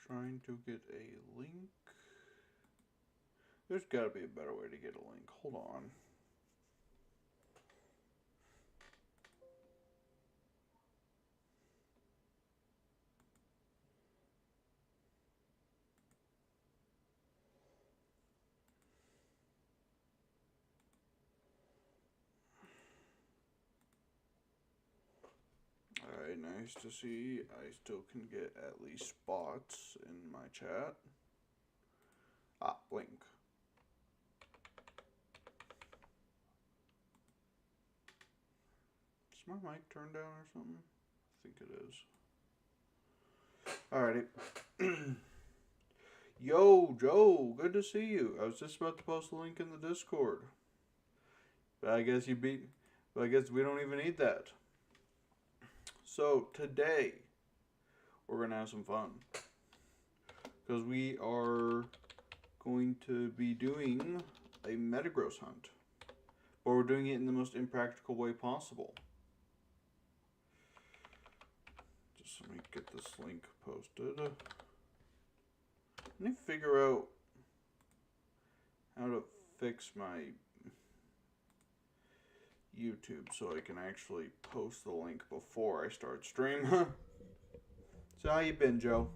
Trying to get a link. There's got to be a better way to get a link. Hold on. Alright, nice to see. I still can get at least bots in my chat. Ah, link. Is my mic turned down or something? I think it is. Alrighty. Yo, Joe, good to see you. I was just about to post a link in the Discord. But I guess you beat... But I guess we don't even need that. So, today, we're going to have some fun. Because we are going to be doing a Metagross hunt. But we're doing it in the most impractical way possible. Just let me get this link posted. Let me figure out how to fix my YouTube so I can actually post the link before I start stream. So how you been, Joe?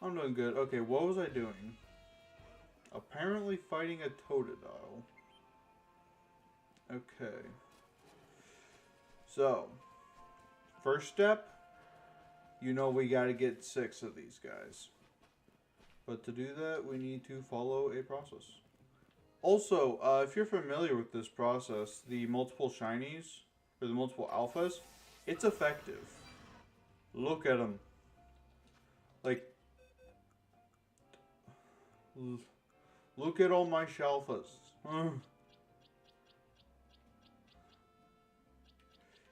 I'm doing good. Okay, what was I doing? Apparently fighting a Totodile. Okay. So, first step, you know we gotta get 6 of these guys. But to do that, we need to follow a process. Also, if you're familiar with this process, the multiple shinies, or the multiple alphas, it's effective. Look at them. Like, look at all my Shalfas.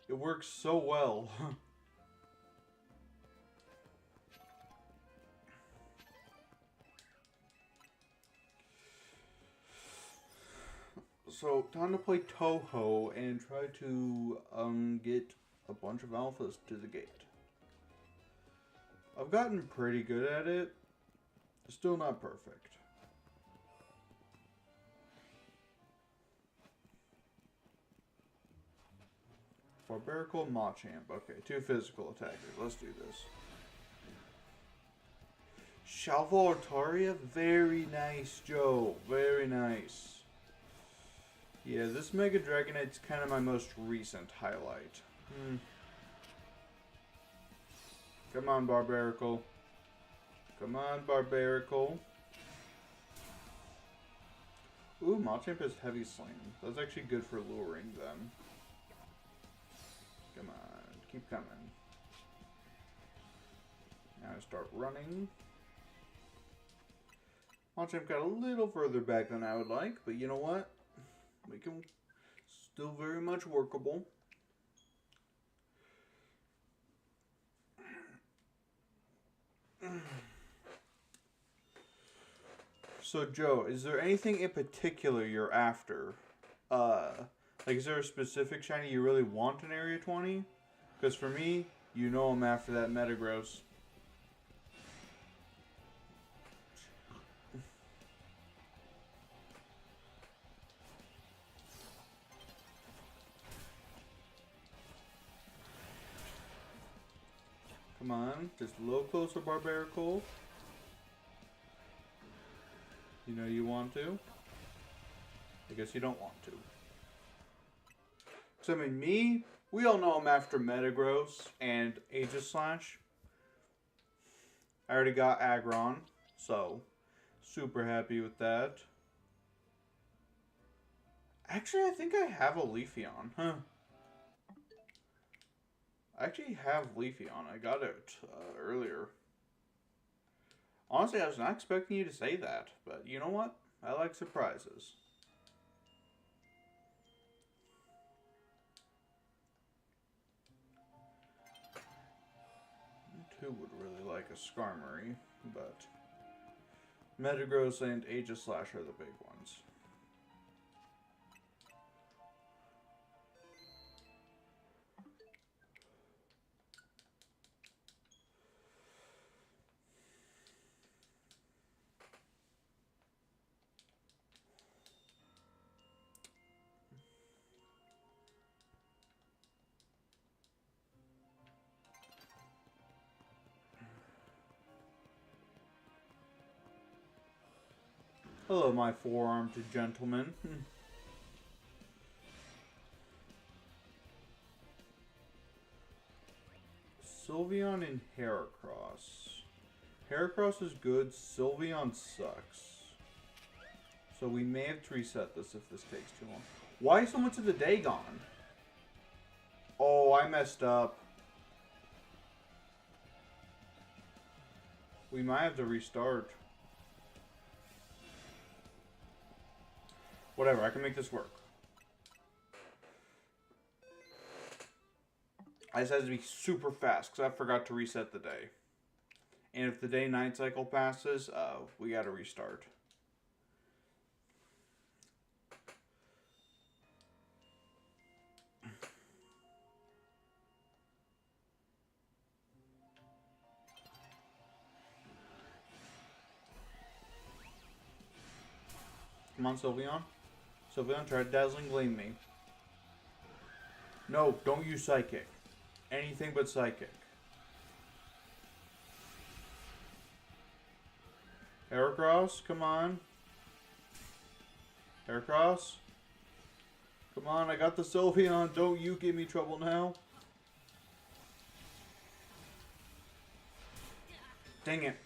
It works so well. So, time to play Toho and try to get a bunch of alphas to the gate. I've gotten pretty good at it. Still not perfect. Barbarical Machamp. Okay, 2 physical attackers. Let's do this. Shalfa Altaria? Very nice, Joe. Very nice. Yeah, this Mega Dragonite's kind of my most recent highlight. Come on, Barbarical. Come on, Barbarical. Ooh, Machamp is Heavy Sling. That's actually good for luring them. Come on, keep coming. Now I start running. Machamp got a little further back than I would like, but you know what? We can still very much workable. So Joe, is there anything in particular you're after? Like is there a specific shiny you really want in Area 20? Because for me, you know I'm after that Metagross. Come on, just a little closer, Barbarical. You know you want to. I guess you don't want to. So I mean, me, we all know I'm after Metagross and Aegislash. I already got Aggron, so super happy with that. Actually, I think I have a Leafeon, huh? I actually have Leafeon. I got it earlier. Honestly, I was not expecting you to say that, but you know what? I like surprises. Who would really like a Skarmory, but Metagross and Aegislash are the big ones. Hello, my four-armed gentleman. Sylveon and Heracross. Heracross is good. Sylveon sucks. So we may have to reset this if this takes too long. Why is so much of the day gone? Oh, I messed up. We might have to restart. Whatever, I can make this work. I just had to be super fast because I forgot to reset the day. And if the day-night cycle passes, we gotta restart. Come on, Sylveon. Sylveon, try to Dazzling Gleam me. No, don't use Psychic. Anything but Psychic. Heracross, come on. Heracross. Come on, I got the Sylveon. Don't you give me trouble now. Dang it.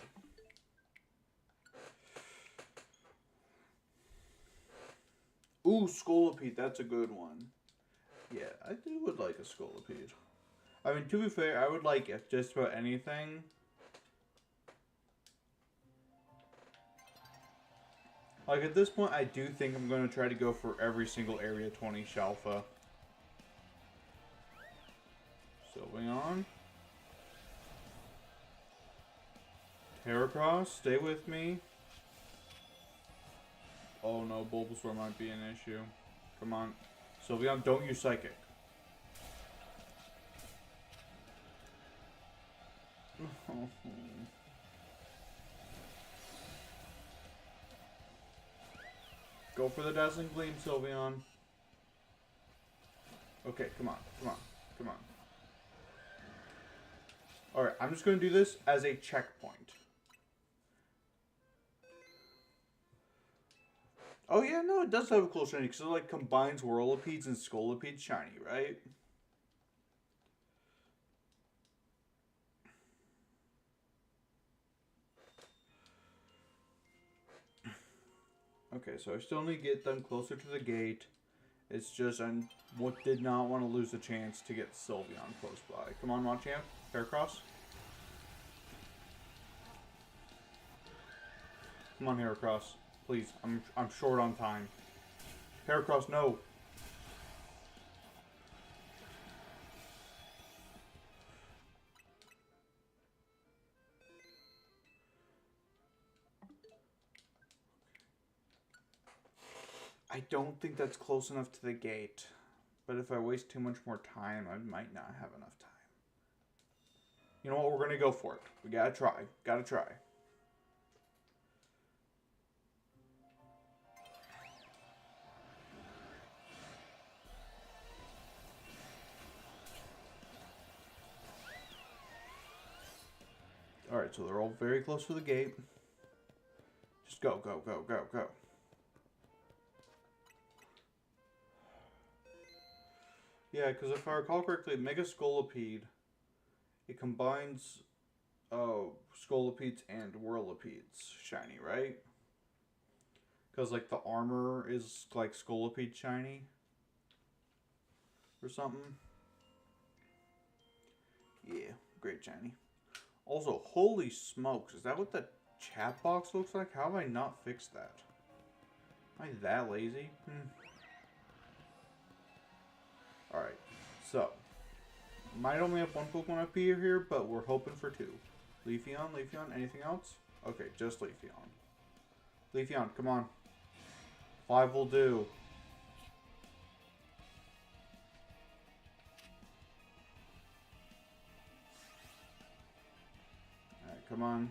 Ooh, Scolipede, that's a good one. Yeah, I would like a Scolipede. I mean, to be fair, I would like it just about anything. Like, at this point, I do think I'm going to try to go for every single Area 20 Shalfa. Sylveon. Heracross, stay with me. Oh no, Bulbasaur might be an issue. Come on. Sylveon, don't use Psychic. Go for the Dazzling Gleam, Sylveon. Okay, come on, come on, come on. Alright, I'm just going to do this as a checkpoint. Oh yeah, no, it does have a cool shiny, because it like combines Whirlipedes and Scolipedes shiny, right? Okay, so I still need to get them closer to the gate. It's just I did not want to lose a chance to get Sylveon close by. Come on, Machamp. Heracross. Come on, Heracross. Please, I'm short on time. Heracross, no. I don't think that's close enough to the gate. But if I waste too much more time, I might not have enough time. You know what? We're going to go for it. We got to try. Got to try. Alright, so they're all very close to the gate. Just go, go, go, go, go. Yeah, because if I recall correctly, Mega Scolipede, it combines Scolipedes and Whirlipedes shiny, right? Because like the armor is like Scolipede shiny or something. Yeah, great shiny. Also, holy smokes, is that what the chat box looks like? How have I not fixed that? Am I that lazy? Alright, so. Might only have one Pokemon appear here, but we're hoping for two. Leafeon, Leafeon, anything else? Okay, just Leafeon. Leafeon, come on. 5 will do. Alright, come on.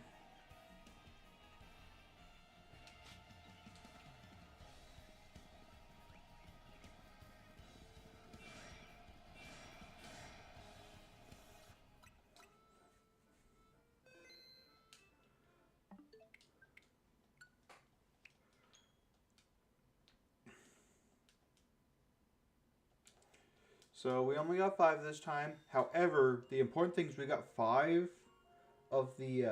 So we only got 5 this time. However, the important thing is we got 5 of the,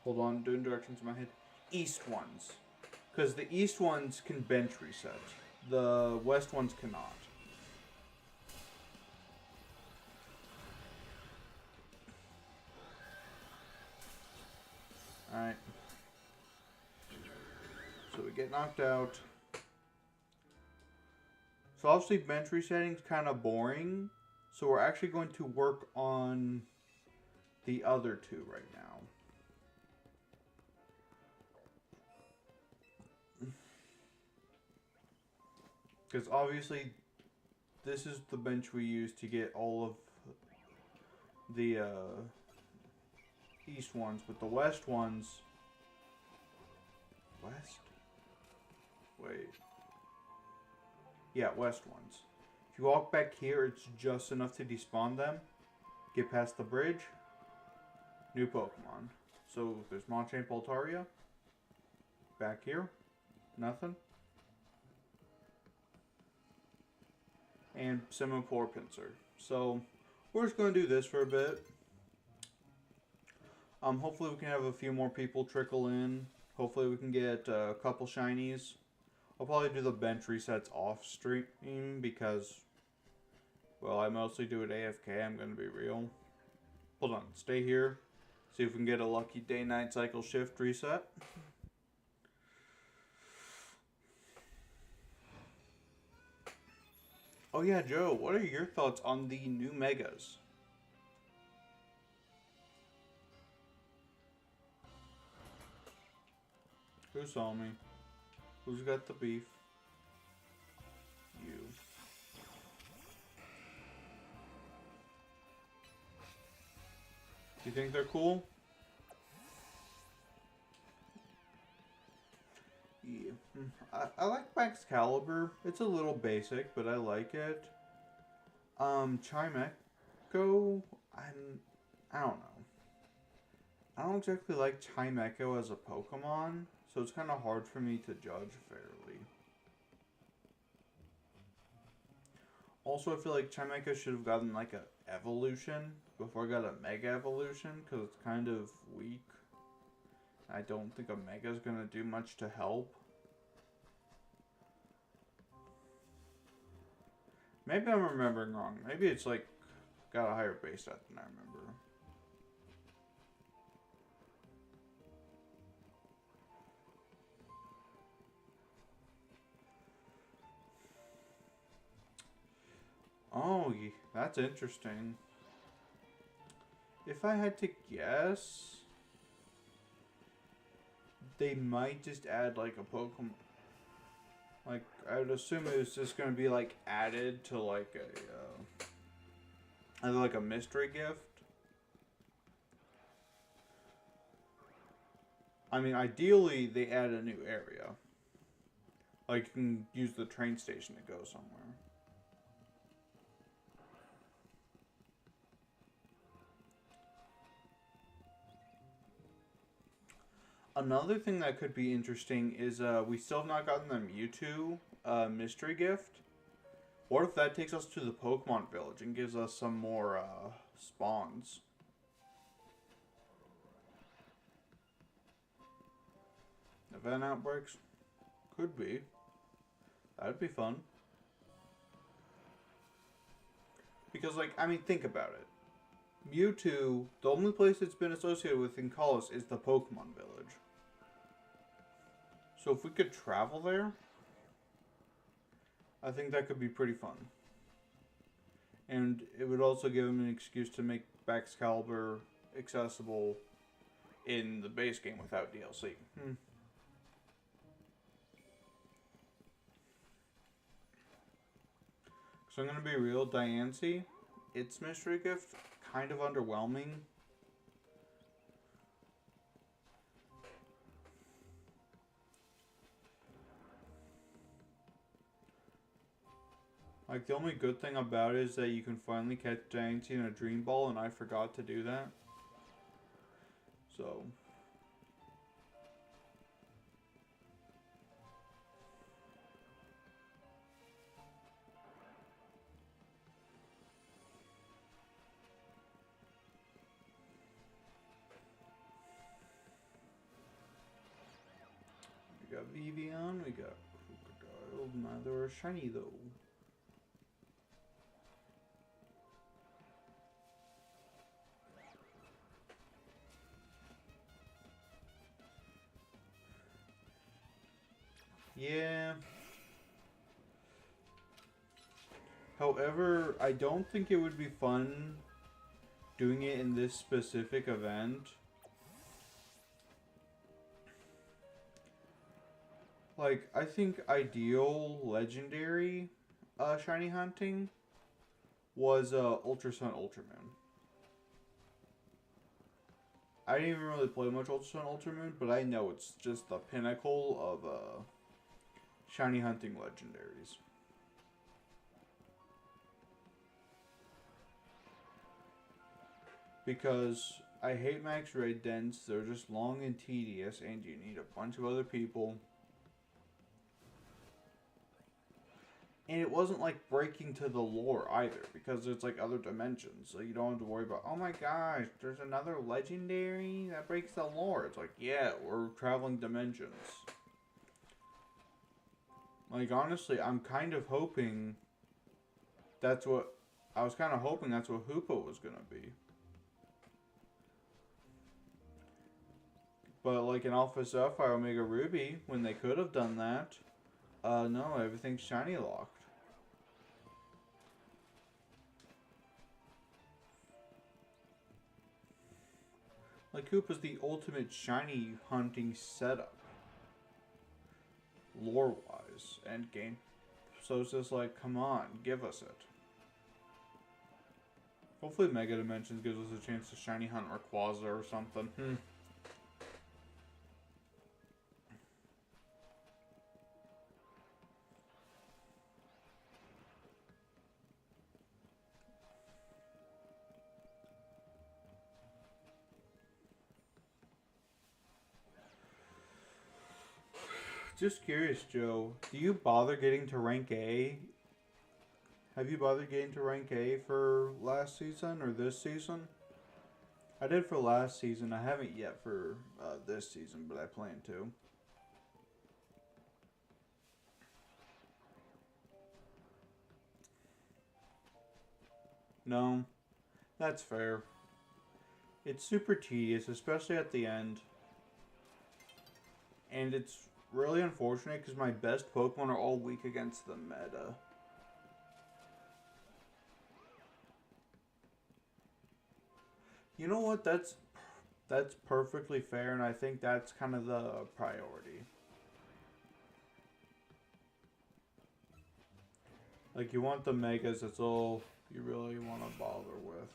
hold on, doing directions in my head. East ones. Because the east ones can bench reset. The west ones cannot. Alright. So we get knocked out. So obviously bench resetting is kind of boring. So we're actually going to work on the other 2 right now. Because obviously this is the bench we use to get all of the east ones, but the west ones... West? Wait. Yeah, west ones. If you walk back here, it's just enough to despawn them. Get past the bridge. New Pokemon. So there's Machamp Altaria. Back here. Nothing. And Semaphore Pinsir. So we're just going to do this for a bit. Hopefully we can have a few more people trickle in. Hopefully we can get a couple shinies. I'll probably do the bench resets off stream because, well, I mostly do it AFK, I'm going to be real. Hold on, stay here. See if we can get a lucky day-night cycle shift reset. Oh yeah, Joe, what are your thoughts on the new Megas? Who saw me? Who's got the beef? You. You think they're cool? Yeah. I like Excalibur. It's a little basic, but I like it. Chimecho, I don't know. I don't exactly like Chimecho as a Pokemon, so it's kind of hard for me to judge fairly. Also, I feel like Chimecho should have gotten like a evolution before it got a Mega Evolution, because it's kind of weak. I don't think a Mega is going to do much to help. Maybe I'm remembering wrong. Maybe it's like got a higher base stat than I remember. Oh, that's interesting. If I had to guess, they might just add like a Pokemon. Like, I would assume it was just going to be like added to like a, either like a mystery gift. I mean, ideally they add a new area. Like, you can use the train station to go somewhere. Another thing that could be interesting is we still have not gotten the Mewtwo mystery gift. What if that takes us to the Pokemon Village and gives us some more spawns? Event outbreaks? Could be. That'd be fun. Because, like, I mean, think about it. Mewtwo, the only place it's been associated with in Kalos is the Pokemon Village. So if we could travel there, I think that could be pretty fun. And it would also give him an excuse to make Excalibur accessible in the base game without DLC. So I'm going to be real, Diancie, its mystery gift, kind of underwhelming. Like, the only good thing about it is that you can finally catch Diancie in a Dream Ball, and I forgot to do that. So... Vivian, we got Crocodile. Neither are shiny though. Yeah. However, I don't think it would be fun doing it in this specific event. Like, I think ideal legendary shiny hunting was Ultra Sun Ultra Moon. I didn't even really play much Ultra Sun Ultra Moon, but I know it's just the pinnacle of shiny hunting legendaries. Because I hate max raid dens, they're just long and tedious, and you need a bunch of other people. And it wasn't like breaking to the lore either, because it's like other dimensions, so you don't have to worry about, oh my gosh, there's another legendary that breaks the lore. It's like, yeah, we're traveling dimensions. Like, honestly, I'm kind of hoping that's what, I was kind of hoping that's what Hoopa was gonna be. But like in Alpha Sapphire, Omega Ruby, when they could have done that, no, everything's shiny locked. Like, Koopa's the ultimate shiny hunting setup. Lore-wise, and game. So it's just like, come on, give us it. Hopefully Mega Dimensions gives us a chance to shiny hunt Rayquaza or something. Just curious, Joe. Do you bother getting to rank A? Have you bothered getting to rank A for last season or this season? I did for last season. I haven't yet for this season, but I plan to. No, that's fair. It's super tedious, especially at the end. And it's really unfortunate because my best Pokemon are all weak against the meta. You know what? That's perfectly fair, and I think that's kind of the priority. Like, you want the Megas, that's all you really want to bother with.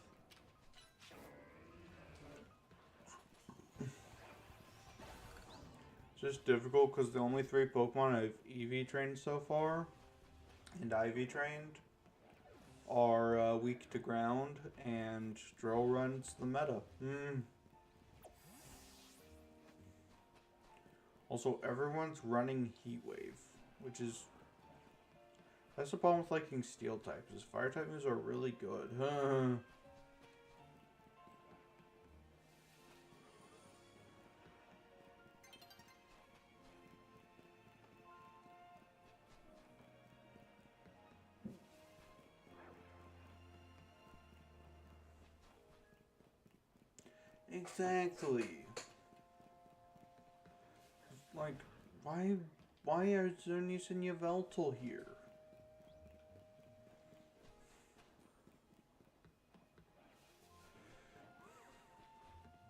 It's just difficult because the only 3 Pokemon I've EV trained so far, and IV trained, are weak to ground, and Drill runs the meta. Also, everyone's running Heat Wave, which is... That's the problem with liking Steel types, is Fire type moves are really good. Exactly. Like, why are Xerneas and Yveltal here?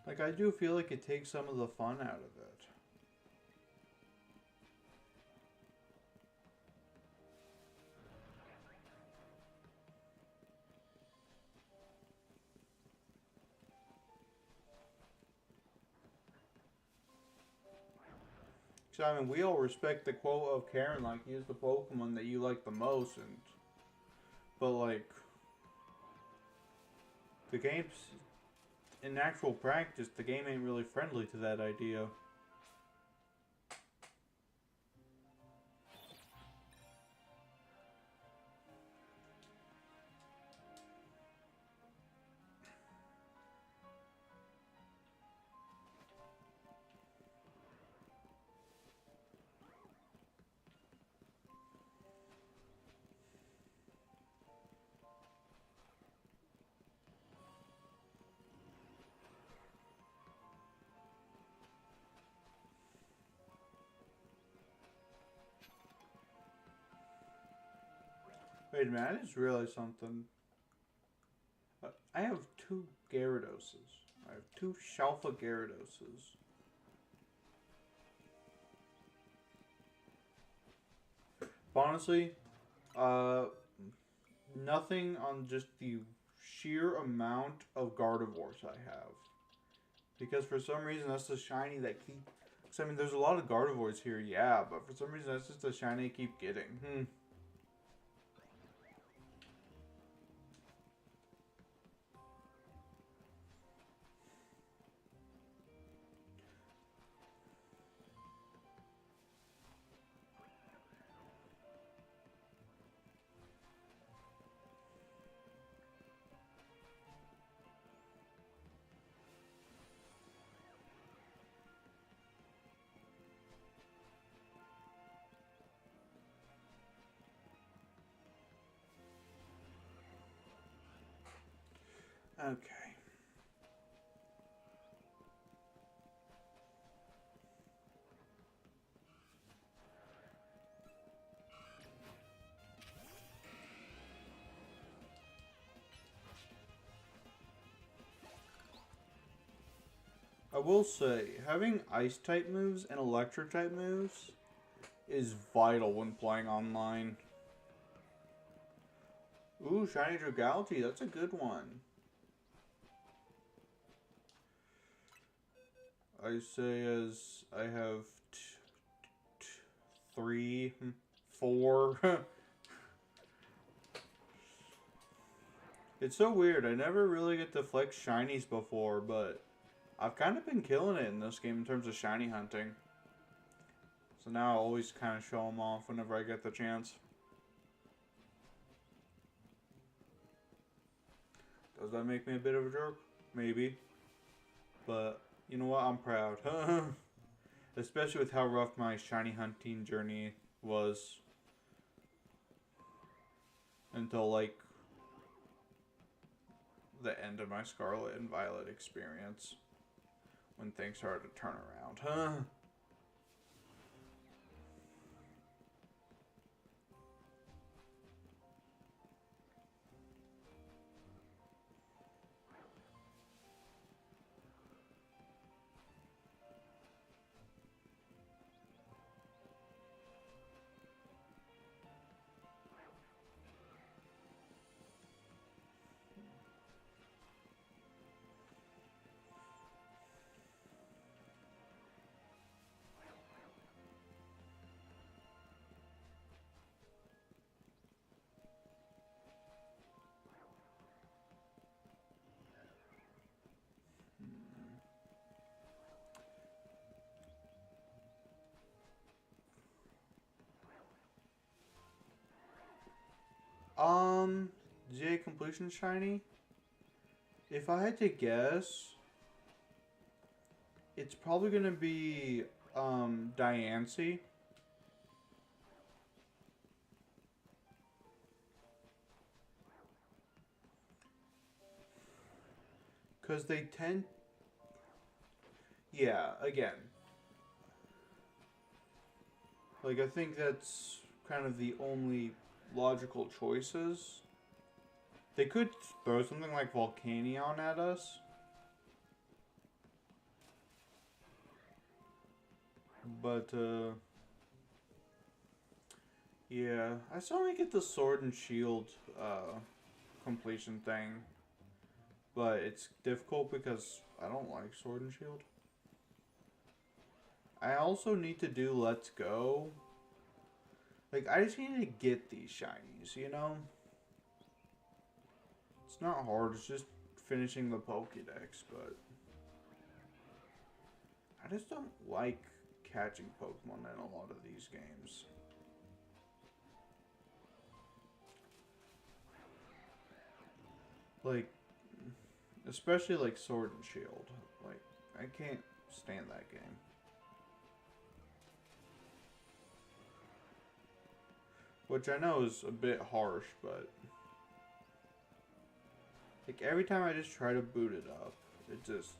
Like, I do feel like it takes some of the fun out of it. So, I mean, we all respect the quote of Karen, like, use the Pokemon that you like the most, and... But, like... The game's... In actual practice, the game ain't really friendly to that idea. Wait a minute, I just realized something. I have 2 Gyarados. I have 2 Shalfa Gyarados. Honestly, uh, nothing on just the sheer amount of Gardevoirs I have. Because for some reason, that's the shiny that keep... Cause, I mean, there's a lot of Gardevoirs here, yeah, but for some reason, that's just the shiny I keep getting. Okay. I will say, having Ice-type moves and Electric-type moves is vital when playing online. Ooh, Shiny Dragality, that's a good one. I say as I have 3, 4. It's so weird. I never really get to flex shinies before, but I've kind of been killing it in this game in terms of shiny hunting. So now I always kind of show them off whenever I get the chance. Does that make me a bit of a jerk? Maybe. But, you know what? I'm proud. Especially with how rough my shiny hunting journey was. Until, like, the end of my Scarlet and Violet experience. When things started to turn around. GA completion shiny? If I had to guess, it's probably gonna be, Diancie. Because they tend... Yeah, again. Like, I think that's kind of the only logical choices. They could throw something like Volcanion at us. But, yeah. I still only get the Sword and Shield, completion thing. But it's difficult because I don't like Sword and Shield. I also need to do Let's Go. Like, I just need to get these shinies, you know? It's not hard, it's just finishing the Pokédex, but... I just don't like catching Pokemon in a lot of these games. Like, especially like Sword and Shield. Like, I can't stand that game. Which I know is a bit harsh, but... Like, every time I just try to boot it up, it just...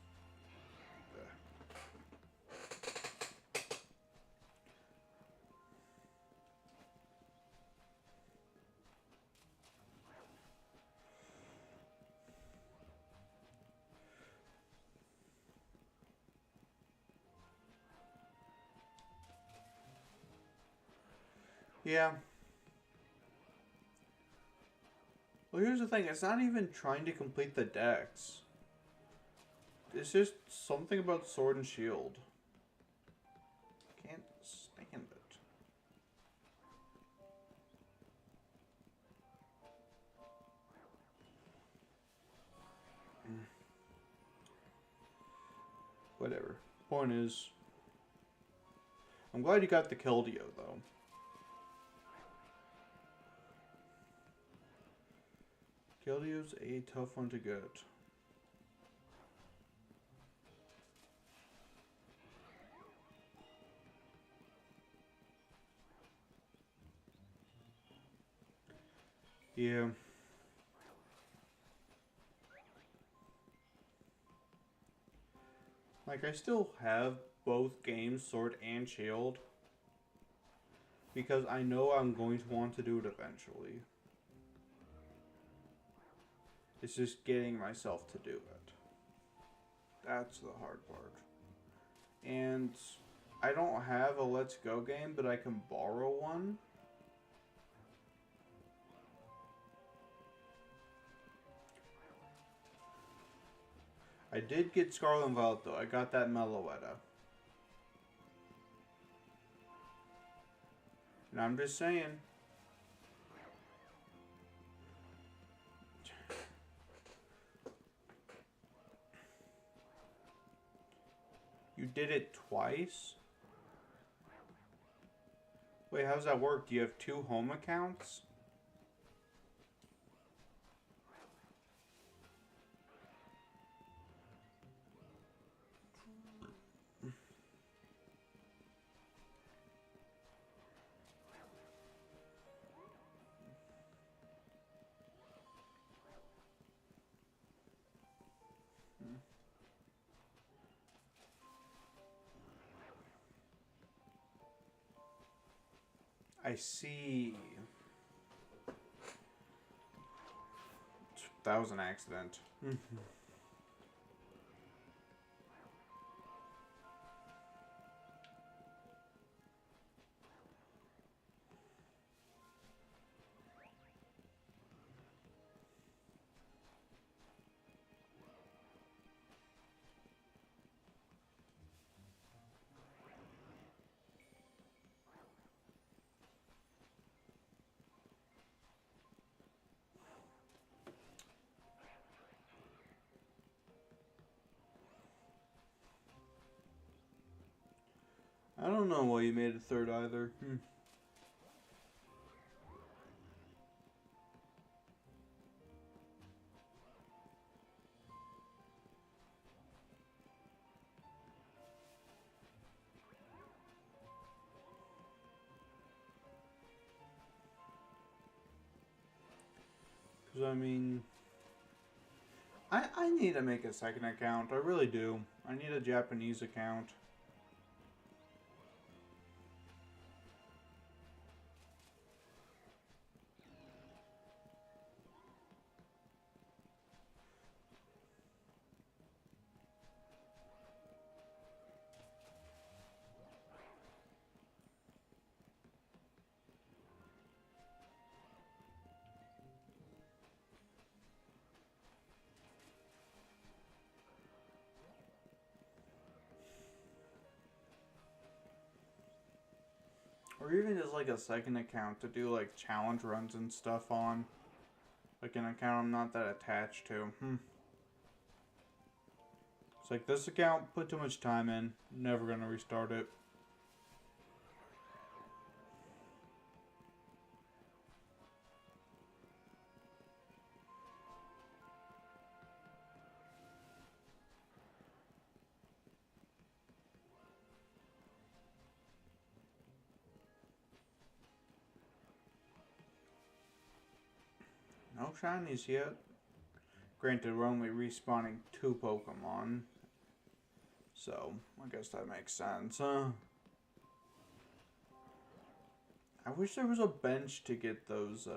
Yeah. Well, here's the thing. It's not even trying to complete the dex. It's just something about Sword and Shield. Can't stand it. Whatever. Point is, I'm glad you got the Keldeo, though. Keldeo's a tough one to get. Yeah. Like, I still have both games, Sword and Shield, because I know I'm going to want to do it eventually. It's just getting myself to do it. That's the hard part. And I don't have a Let's Go game, but I can borrow one. I did get Scarlet and Violet, though. I got that Meloetta. And I'm just saying. You did it twice? Wait, how does that work? Do you have 2 home accounts? I see. That was an accident. I don't know why you made a third either. Because, I mean... I need to make a second account. I really do. I need a Japanese account. Or even just like a second account to do like challenge runs and stuff on. Like an account I'm not that attached to. It's like this account, put too much time in. Never gonna restart it. No shinies yet. Granted, we're only respawning 2 Pokemon. So, I guess that makes sense. I wish there was a bench to get those,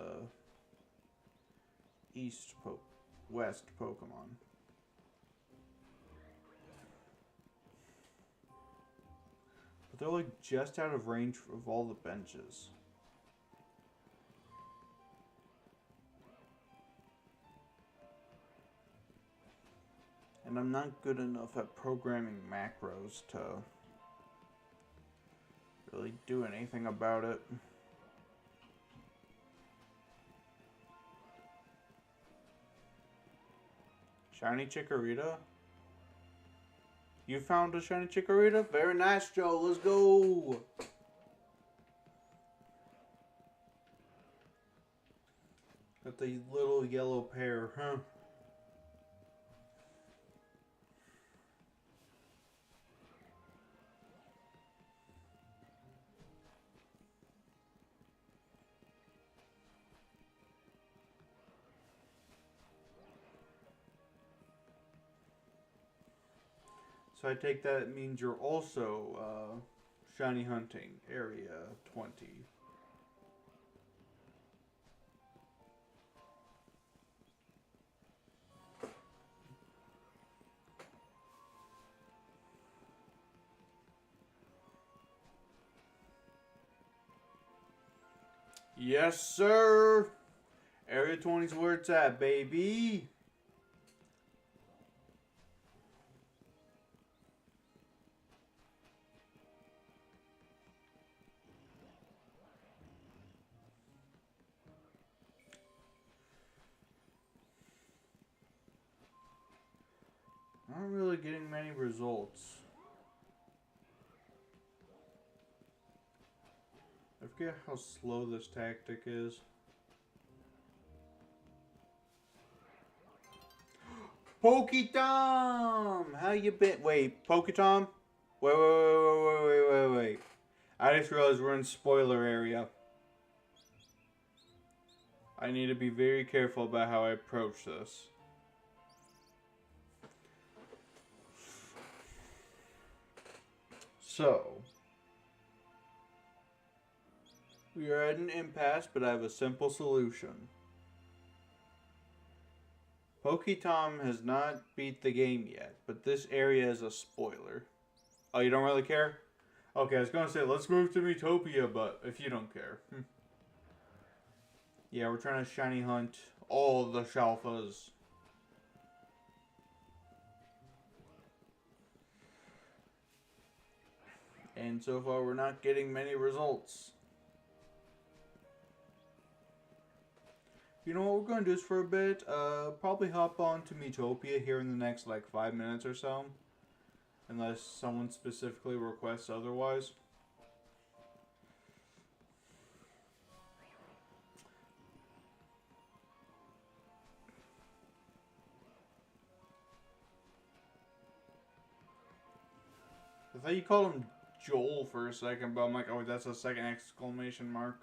West Pokemon. But they're like just out of range of all the benches. And I'm not good enough at programming macros to really do anything about it. Shiny Chikorita? You found a shiny Chikorita? Very nice, Joe. Let's go. Got the little yellow pair, huh? So I take that it means you're also shiny hunting area 20. Yes, sir. Area 20's where it's at, baby. Not really getting many results. I forget how slow this tactic is. Poketom! How you been? Wait, Poketom? Wait. I just realized we're in spoiler area. I need to be very careful about how I approach this. So, we are at an impasse, but I have a simple solution. Poketom has not beat the game yet, but this area is a spoiler. Oh, you don't really care? Okay, I was going to say, let's move to Miitopia, but if you don't care. Yeah, we're trying to shiny hunt all the Shalfas. And so far, we're not getting many results. You know what we're going to do is for a bit, probably hop on to Miitopia here in the next, 5 minutes or so. Unless someone specifically requests otherwise. I thought you called him Joel for a second, but I'm like, oh, that's a second exclamation mark.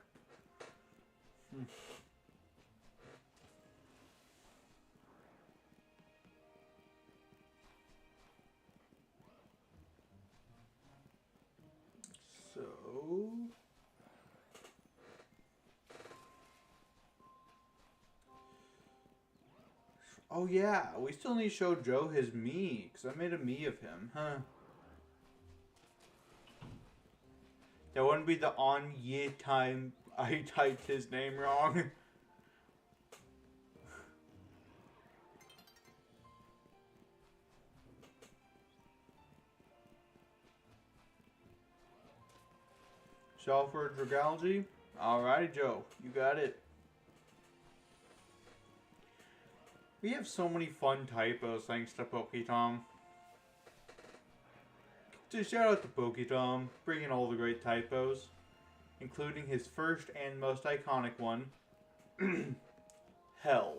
So... Oh yeah, we still need to show Joe his Mii, because I made a Mii of him, huh? That wouldn't be the on ye time I typed his name wrong. Shalfa Metagross. Alrighty, Joe. You got it. We have so many fun typos thanks to Poketom. Just shout out to Poketom, bringing all the great typos, including his first and most iconic one, Hell.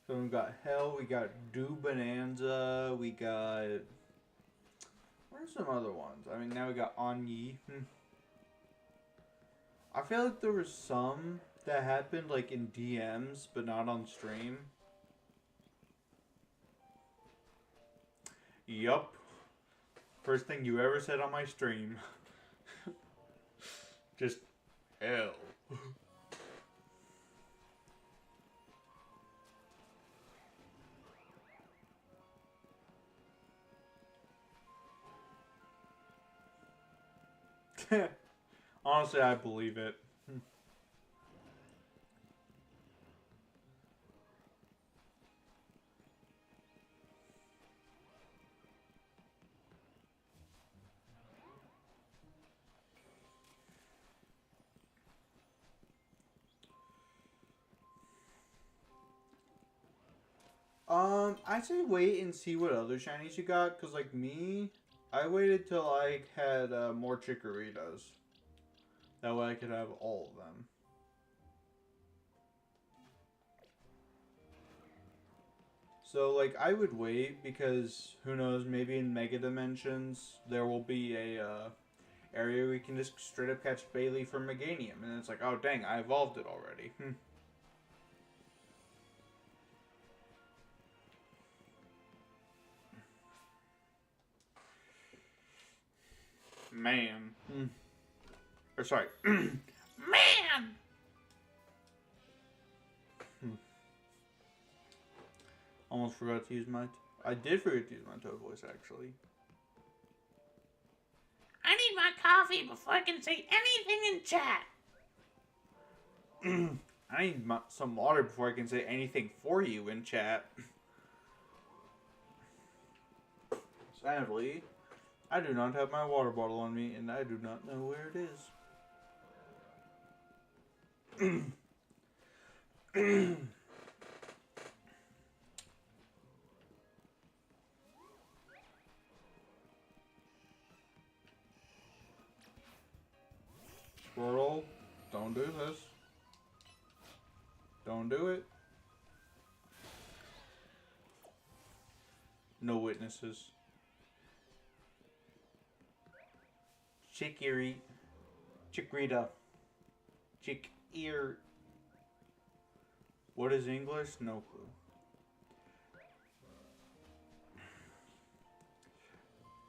So we got Hell, we got Do Bonanza, we got... What are some other ones? I mean, now we got Anyi. I feel like there was some that happened in DMs, but not on stream. Yup. First thing you ever said on my stream. Just Hell. Honestly, I believe it. I'd say wait and see what other shinies you got, cause like me, I waited till I had more Chikorritas. That way I could have all of them. So like I would wait because who knows, maybe in Mega Dimensions there will be a area where we can just straight up catch Bailey from Meganium, and it's like, oh dang, I evolved it already. Man. Or sorry. Man! Almost forgot to use my... I did forget to use my toad voice, actually. I need my coffee before I can say anything in chat. I need some water before I can say anything for you in chat. Sadly, I do not have my water bottle on me, and I do not know where it is. Squirrel, don't do this. Don't do it. No witnesses. Chickiery. Chickrita. Chick ear. What is English? No clue.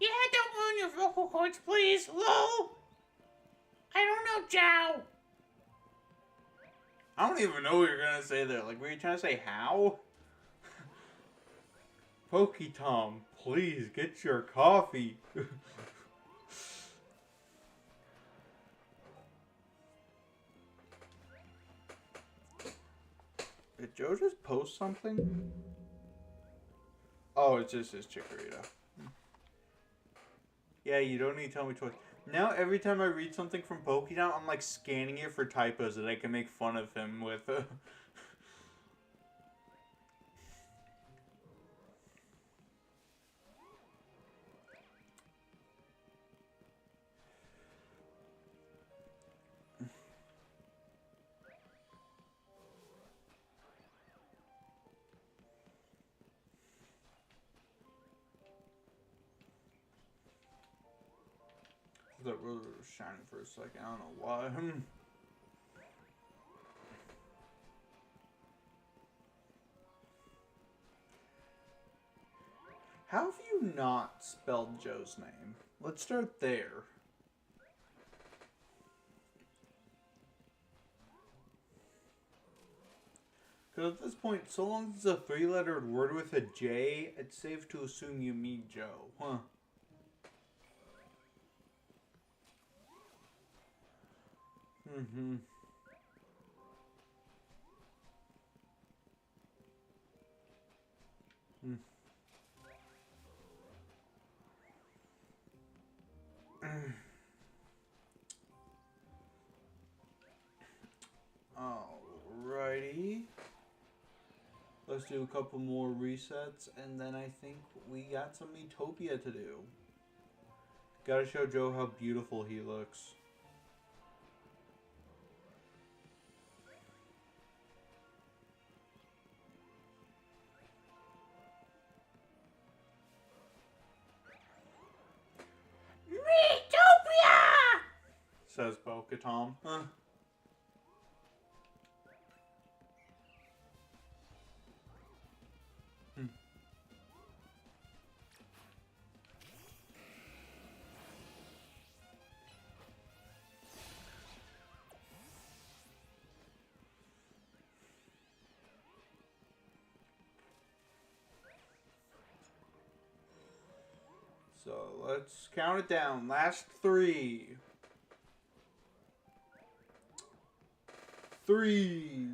Yeah, don't ruin your vocal cords, please. Lol. I don't know, Jow. I don't even know what you're gonna say there. Like, were you trying to say how? Pokey Tom, please get your coffee. Did Joe just post something? Oh, it's just his Chikorita. Yeah, you don't need to tell me twice. Now, every time I read something from Pokemon, I'm like scanning it for typos that I can make fun of him with. That really was shining for a second. I don't know why. How have you not spelled Joe's name? Let's start there. Because at this point, so long as it's a three-lettered word with a J, it's safe to assume you mean Joe. Huh. Mm-hmm. Mm. Alrighty. Let's do a couple more resets, and then I think we got some Miitopia to do. Gotta show Joe how beautiful he looks. Miitopia! Says Bo-Katan. Huh. So let's count it down. Last three. 3,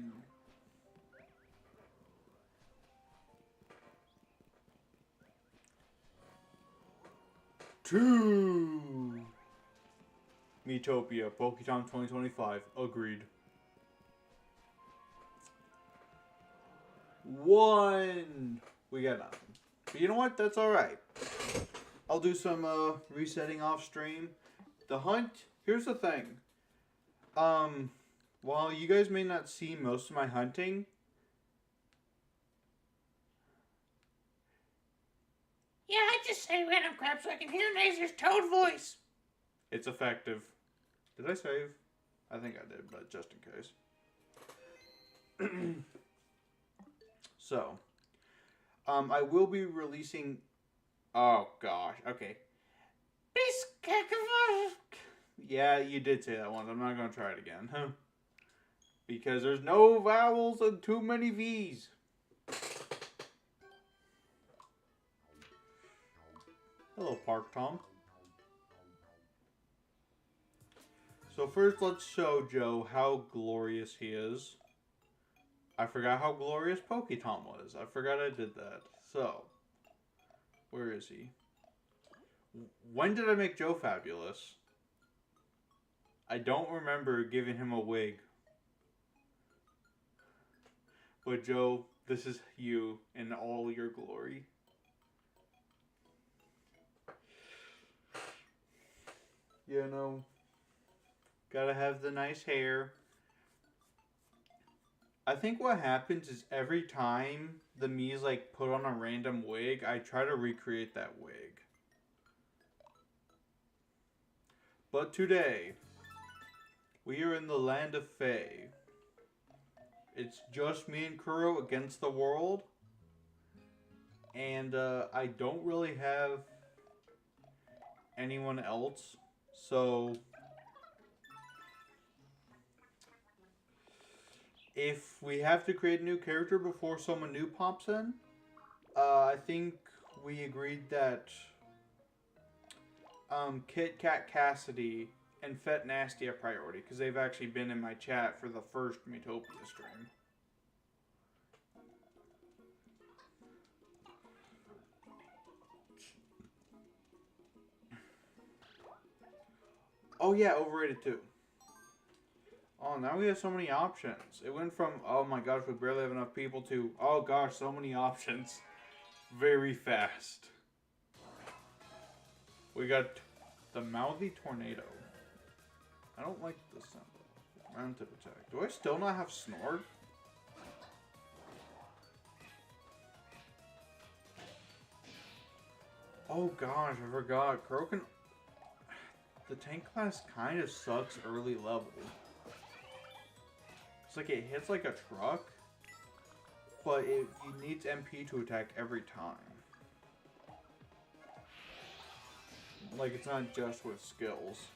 2. Miitopia, Poketime 2025. Agreed. 1. We got nothing. But you know what? That's alright. I'll do some resetting off stream. The hunt, here's the thing. While you guys may not see most of my hunting, Yeah, I just say random crap so I can hear Nazer's toad voice. it's effective. Did I save? I think I did, but just in case. So, I will be releasing. Oh gosh, okay. Yeah, you did say that once. I'm not gonna try it again, huh? Because there's no vowels and too many V's. Hello, Park Tom. So first, let's show Joe how glorious he is. I forgot how glorious Poketom was. I forgot I did that. So, where is he? When did I make Joe fabulous? I don't remember giving him a wig. But Joe, this is you in all your glory. You know, gotta have the nice hair. I think what happens is every time the Mii's like put on a random wig, I try to recreate that wig. But today, we are in the land of Fae. It's just me and Kuro against the world. And I don't really have anyone else. So, if we have to create a new character before someone new pops in, I think we agreed that Kit Kat Cassidy and Fet Nasty are priority, because they've actually been in my chat for the first Miitopia stream. Oh yeah, overrated too. Oh, now we have so many options. It went from, oh my gosh, we barely have enough people, to, oh gosh, so many options. Very fast. We got the Mouthy Tornado. I don't like this sound. Round tip attack. Do I still not have Snort? Oh gosh, I forgot. Croak and... The tank class kind of sucks early level. It's like it hits like a truck, but it needs MP to attack every time. Like, it's not just with skills.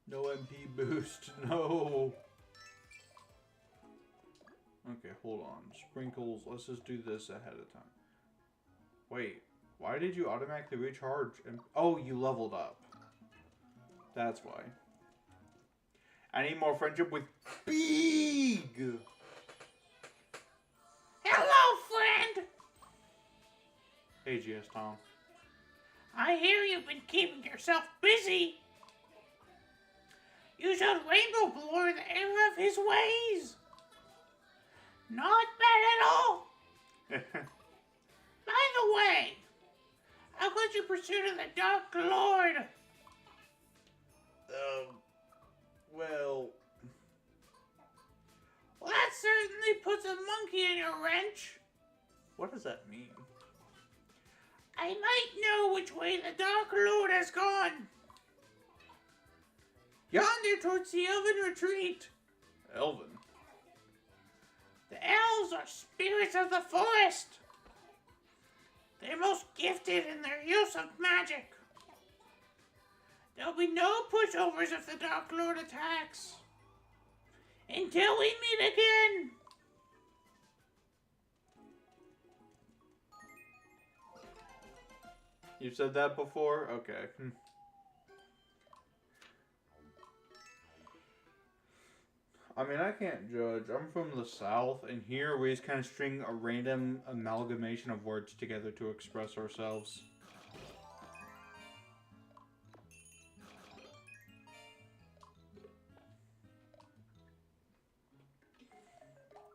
No MP boost, no! Okay, hold on. Sprinkles, let's just do this ahead of time. Wait, why did you automatically recharge? Oh, you leveled up. That's why. I need more friendship with Big! Hello, friend! Hey, GS Tom. I hear you've been keeping yourself busy. You showed Rainbow Blower the error of his ways. Not bad at all. By the way, how could you pursue the Dark Lord? Well... Well, that certainly puts a monkey in your wrench. What does that mean? I might know which way the Dark Lord has gone. Yonder towards the Elven Retreat. Elven? The elves are spirits of the forest. They're most gifted in their use of magic. There'll be no pushovers if the Dark Lord attacks. Until we meet again. You've said that before? Okay. I mean, I can't judge. I'm from the South, and here we just kind of string a random amalgamation of words together to express ourselves.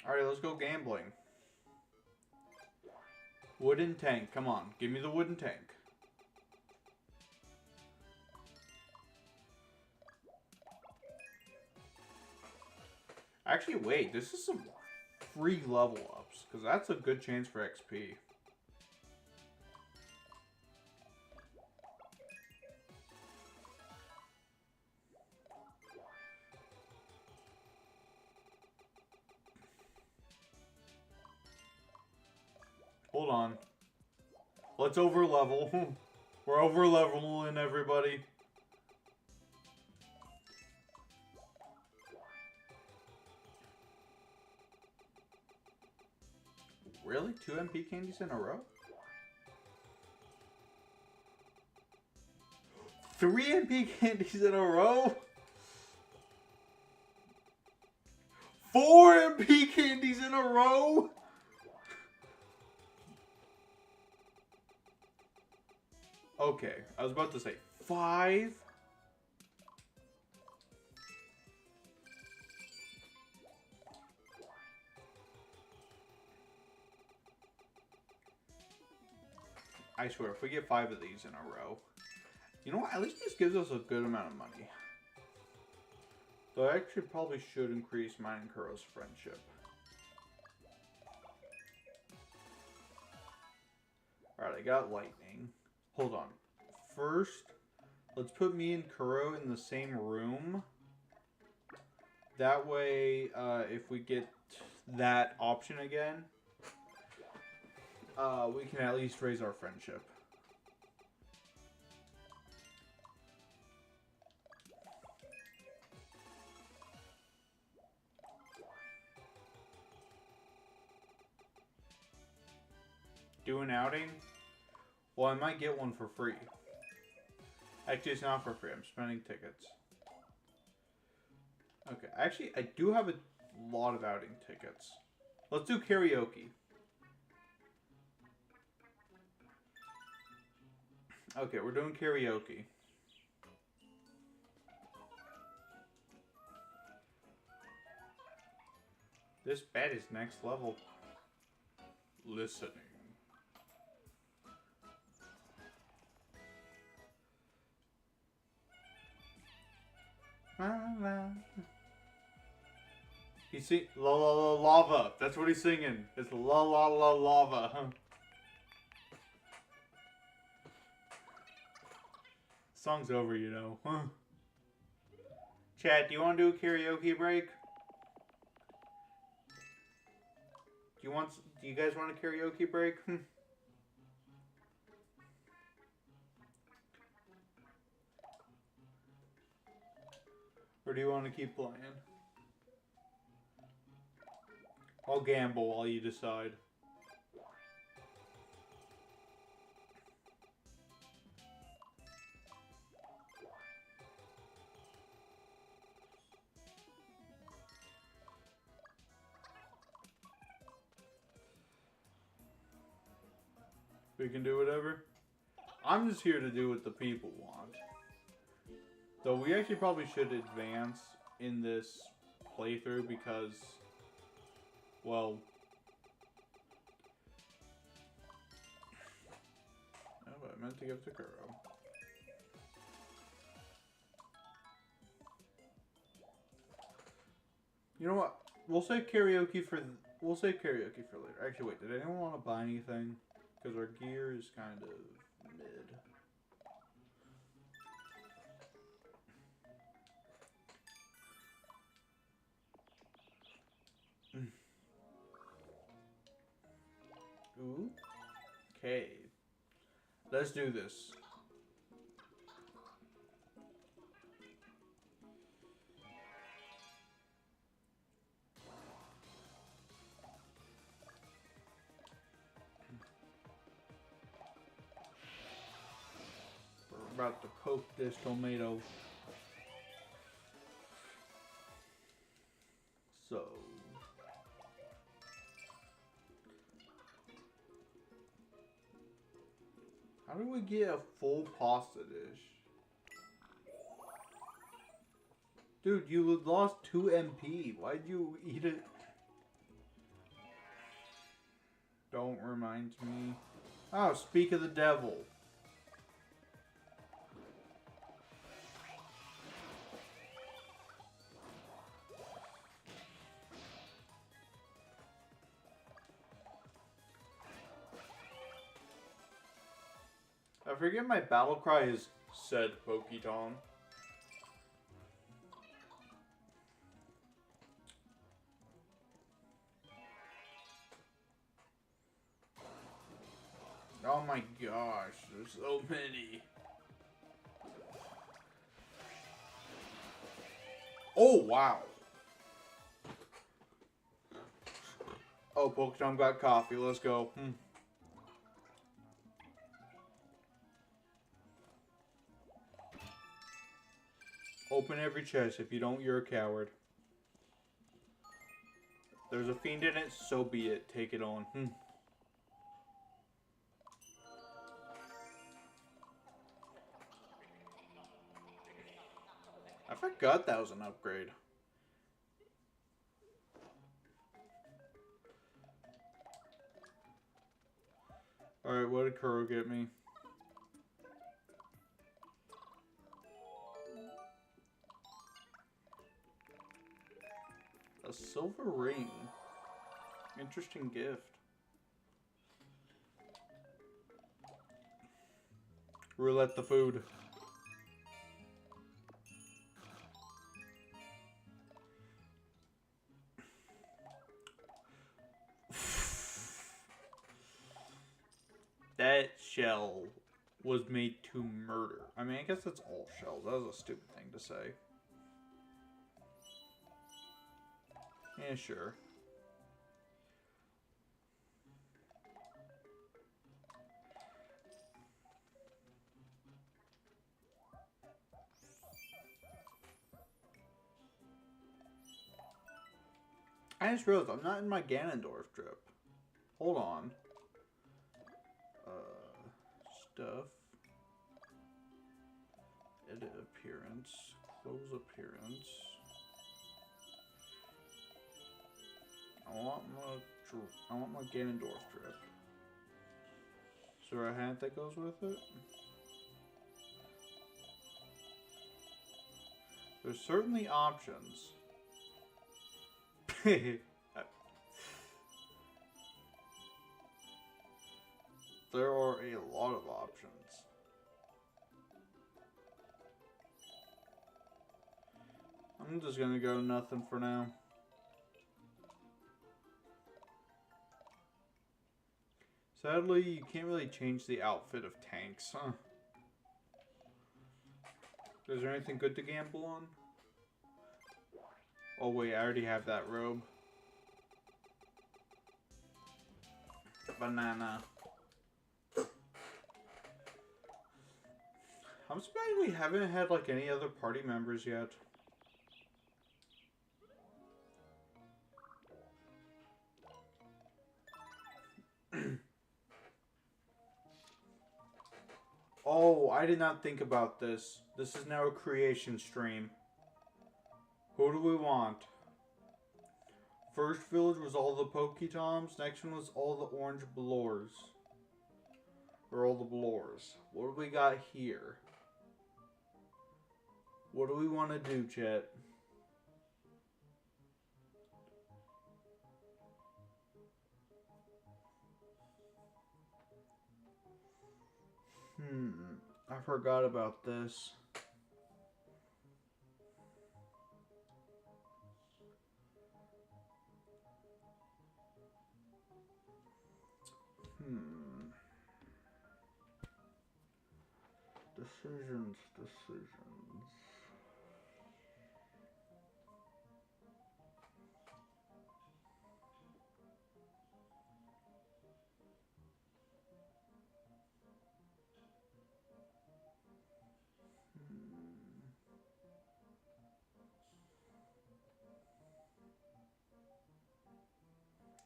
Alright, let's go gambling. Wooden tank. Come on, give me the wooden tank. Actually, wait, this is some free level ups, because that's a good chance for XP. Hold on. Let's over level. We're over leveling everybody. Really? 2 MP candies in a row? 3 MP candies in a row? 4 MP candies in a row? Okay, I was about to say 5. I swear, if we get 5 of these in a row, you know what? At least this gives us a good amount of money. Though I actually probably should increase mine and Kuro's friendship. Alright, I got lightning. Hold on. First, let's put me and Kuro in the same room. That way, if we get that option again, we can at least raise our friendship. Do an outing? Well, I might get one for free. Actually, it's not for free. I'm spending tickets. Okay, actually, I do have a lot of outing tickets. Let's do karaoke. Okay, we're doing karaoke. This bed is next level. Listening. He's sing la la la lava. That's what he's singing. It's la la la lava. Song's over, you know. Chat, do you want to do a karaoke break? Do you guys want a karaoke break? Or do you want to keep playing? I'll gamble while you decide. We can do whatever. I'm just here to do what the people want. Though we actually probably should advance in this playthrough because, well... Oh, but I meant to give to Kuro. You know what? We'll save karaoke for later. Actually, wait. Did anyone want to buy anything? Because our gear is kind of mid. Ooh. Okay. Let's do this. about to poke this tomato. So. How do we get a full pasta dish? Dude, you lost 2 MP. Why'd you eat it? Don't remind me. Oh, speak of the devil. I forget my battle cry is said Poketon. Oh my gosh, there's so many. Oh wow. Oh, Poketon got coffee, let's go. Open every chest. If you don't, you're a coward. There's a fiend in it, so be it. Take it on. I forgot that was an upgrade. Alright, what did Kuro get me? A silver ring. Interesting gift. Roulette the food. That shell was made to murder. I mean, I guess that's all shells. That was a stupid thing to say. Yeah, sure. I just realized I'm not in my Ganondorf trip. Hold on. Stuff. Edit appearance. Close appearance. I want my Ganondorf trip. Is there a hat that goes with it? There's certainly options. There are a lot of options. I'm just gonna go nothing for now. Sadly, you can't really change the outfit of tanks, huh? Is there anything good to gamble on? Oh wait, I already have that robe. Banana. I'm surprised we haven't had like any other party members yet. Oh, I did not think about this. This is now a creation stream. Who do we want? First village was all the Poketoms. Next one was all the orange blores. Or all the blores. What do we got here? What do we want to do, chat? I forgot about this. Decisions.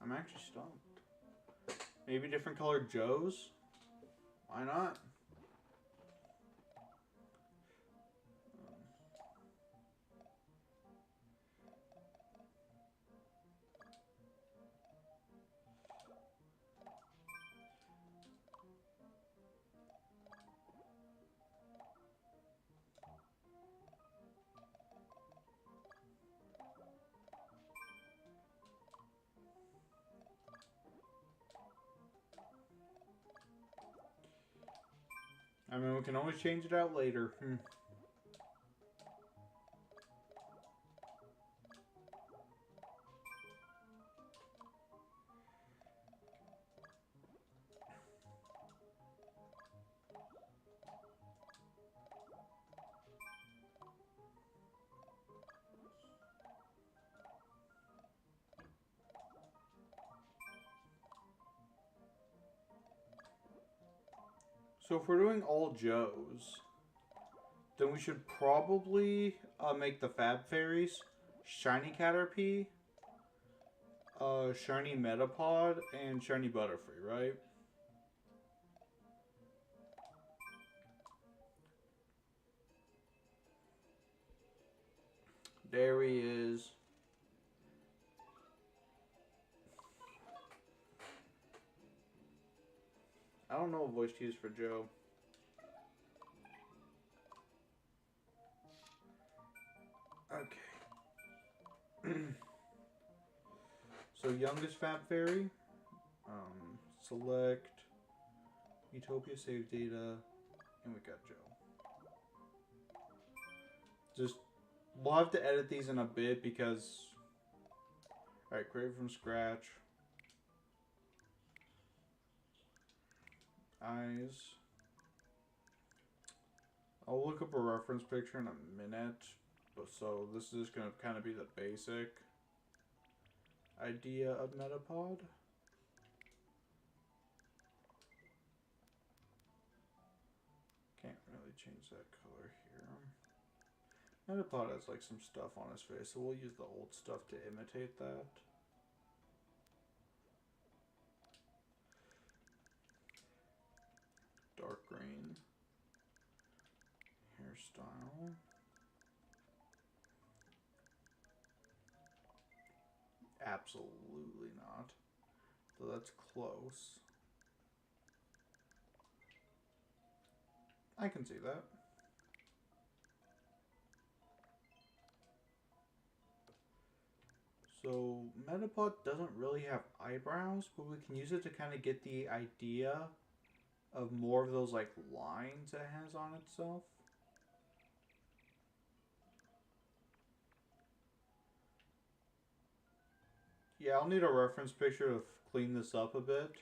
I'm actually stumped. Maybe different colored Joes? Why not? I mean, we can always change it out later. So if we're doing all Joes, then we should probably make the Fab Fairies Shiny Caterpie, Shiny Metapod, and Shiny Butterfree, right? There he is. I don't know what voice to use for Joe. Okay. So youngest Fab Fairy. Select Miitopia, save data, and we got Joe. Just we'll have to edit these in a bit because. All right, create from scratch. Eyes. I'll look up a reference picture in a minute. But so this is just gonna kind of be the basic idea of Metapod. Can't really change that color here. Metapod has like some stuff on his face, so we'll use the old stuff to imitate that. Dark green. Hairstyle. Absolutely not. So that's close. I can see that. So Metapod doesn't really have eyebrows, but we can use it to kind of get the idea of more of those like lines it has on itself. Yeah, I'll need a reference picture to clean this up a bit.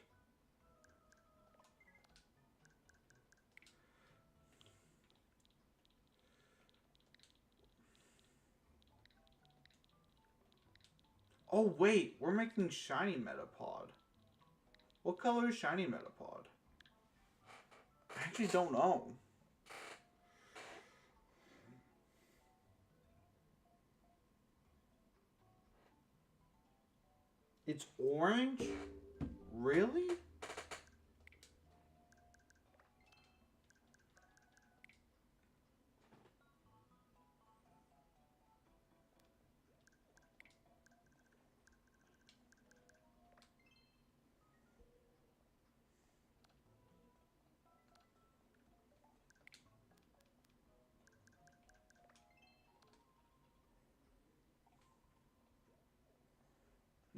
Oh wait, we're making shiny Metapod. What color is shiny Metapod? I actually don't know. It's orange? Really?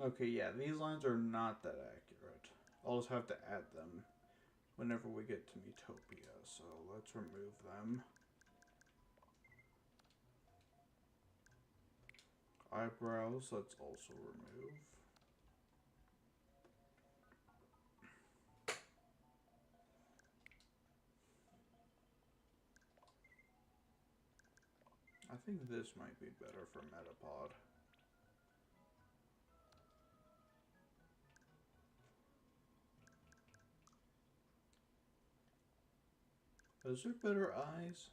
Okay, yeah, these lines are not that accurate. I'll just have to add them whenever we get to Miitopia, so let's remove them. Eyebrows, let's also remove. I think this might be better for Metapod. Those are better eyes.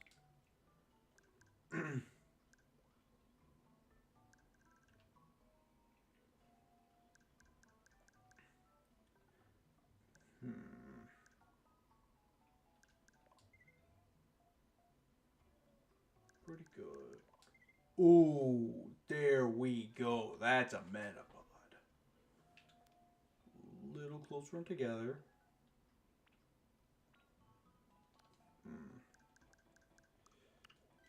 pretty good. Ooh, there we go. That's a Metapod. A little closer together.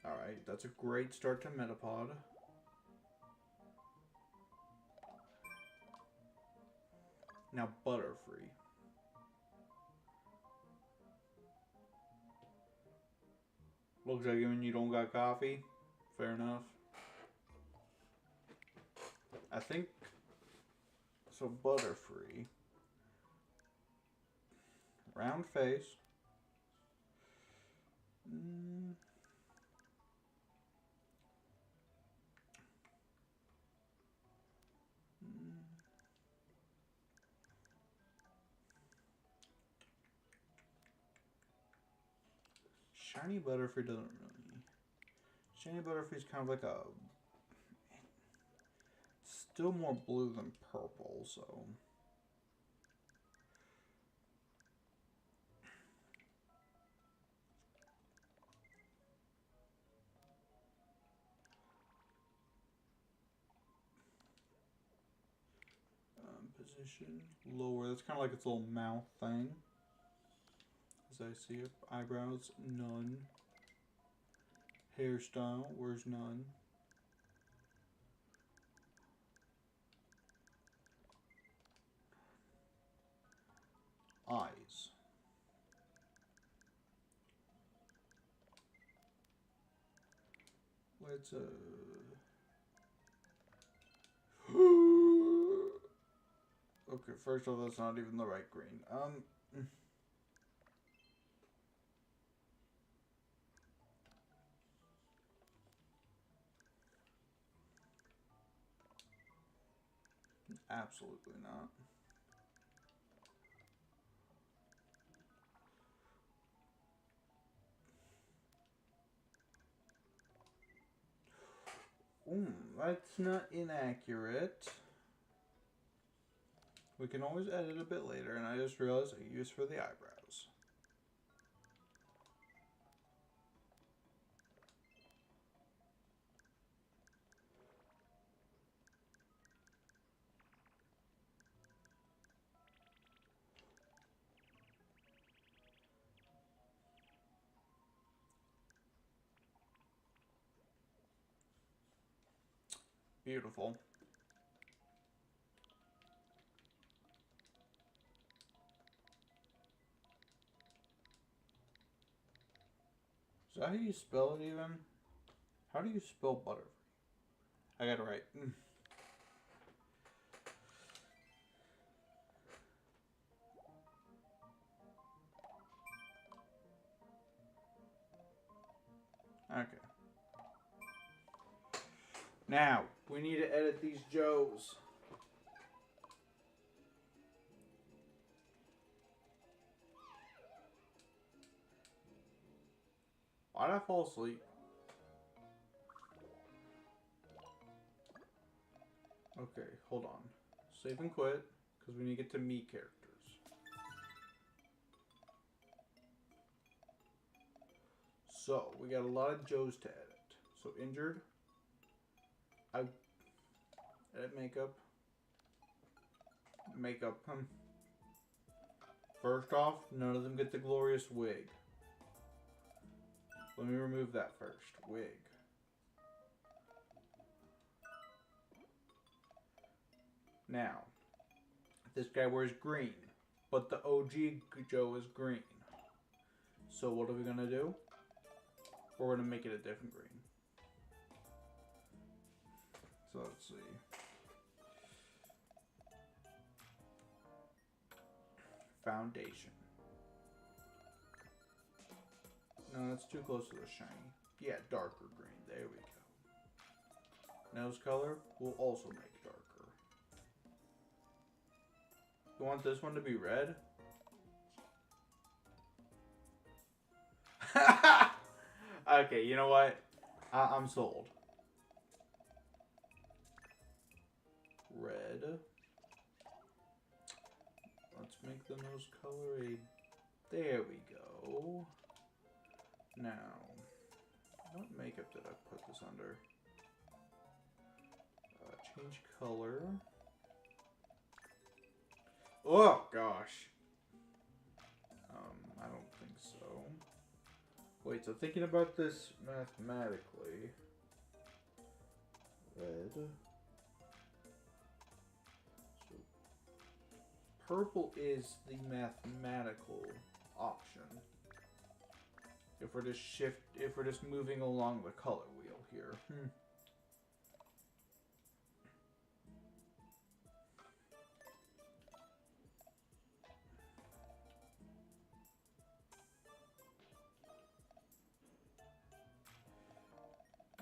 Alright, that's a great start to Metapod. Now Butterfree. Looks like when you don't got coffee. Fair enough. I think so. Butterfree. Round face. Shiny Butterfree doesn't really. Shiny Butterfree's kind of like a. Still more blue than purple, so. Position lower. That's kind of like its little mouth thing. As I see it, eyebrows, none. Hairstyle, where's none? Eyes. Let's okay, first off, that's not even the right green. Absolutely not. That's not inaccurate. We can always edit a bit later, and I just realized I used for the eyebrows. Beautiful. Is that how you spell it even? How do you spell Butterfree? I got it right. Okay. Now, we need to edit these Joes. Why'd I fall asleep? Okay, hold on. Save and quit, because we need to get to me characters. So, we got a lot of Joes to edit. So, injured. Edit makeup. Makeup. First off, none of them get the glorious wig. Let me remove that first. Wig. Now, this guy wears green, but the OG Joe is green. So what are we going to do? We're going to make it a different green. So let's see. Foundation. No, that's too close to the shiny. Yeah, darker green. There we go. Nose color, we'll also make darker. You want this one to be red? Okay, you know what? I'm sold. Red. Let's make the nose color a... There we go. Now, What makeup did I put this under? Change color. Oh gosh. I don't think so. Wait, so thinking about this mathematically. Red. So purple is the mathematical option. If we're just moving along the color wheel here.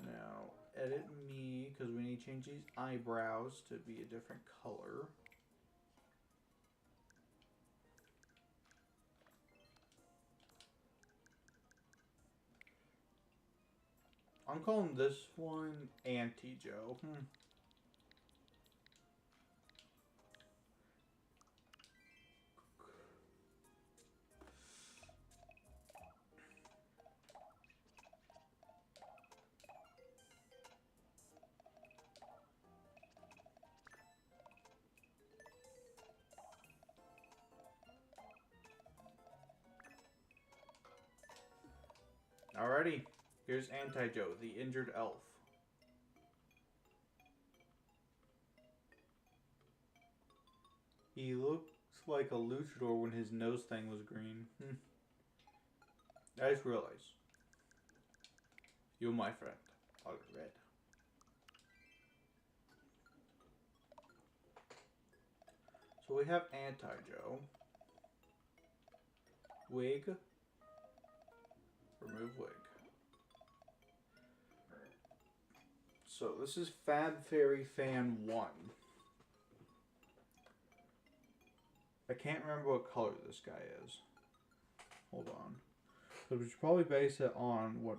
Now, edit me, because we need to change these eyebrows to be a different color. I'm calling this one Anti-Joe. Alrighty, here's Anti-Joe, the injured elf. He looks like a luchador when his nose thing was green. I just realized. You, my friend, are red. So we have Anti-Joe. Wig. Remove wig. So this is Fab Fairy Fan 1. I can't remember what color this guy is. Hold on. So we should probably base it on what...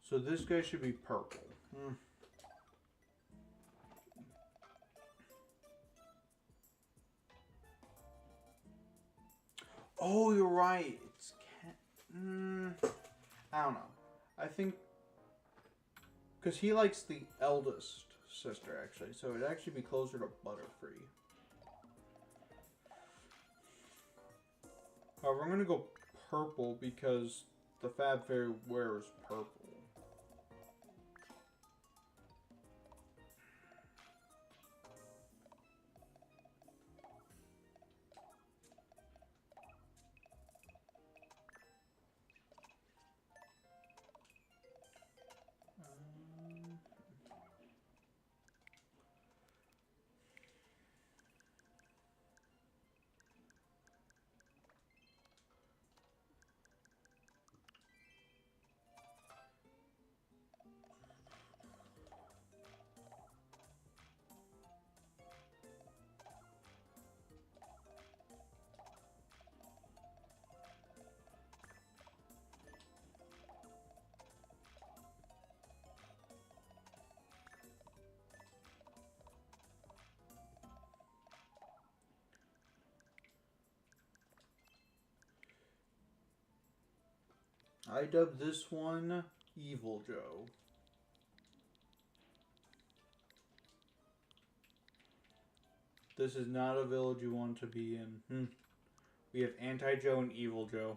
So this guy should be purple. Oh, you're right. It's I don't know. I think because he likes the eldest sister, actually, so it'd actually be closer to Butterfree. However, I'm gonna go purple because the Fab Fairy wears purple. I dub this one Evil Joe. This is not a village you want to be in. We have Anti-Joe and Evil Joe.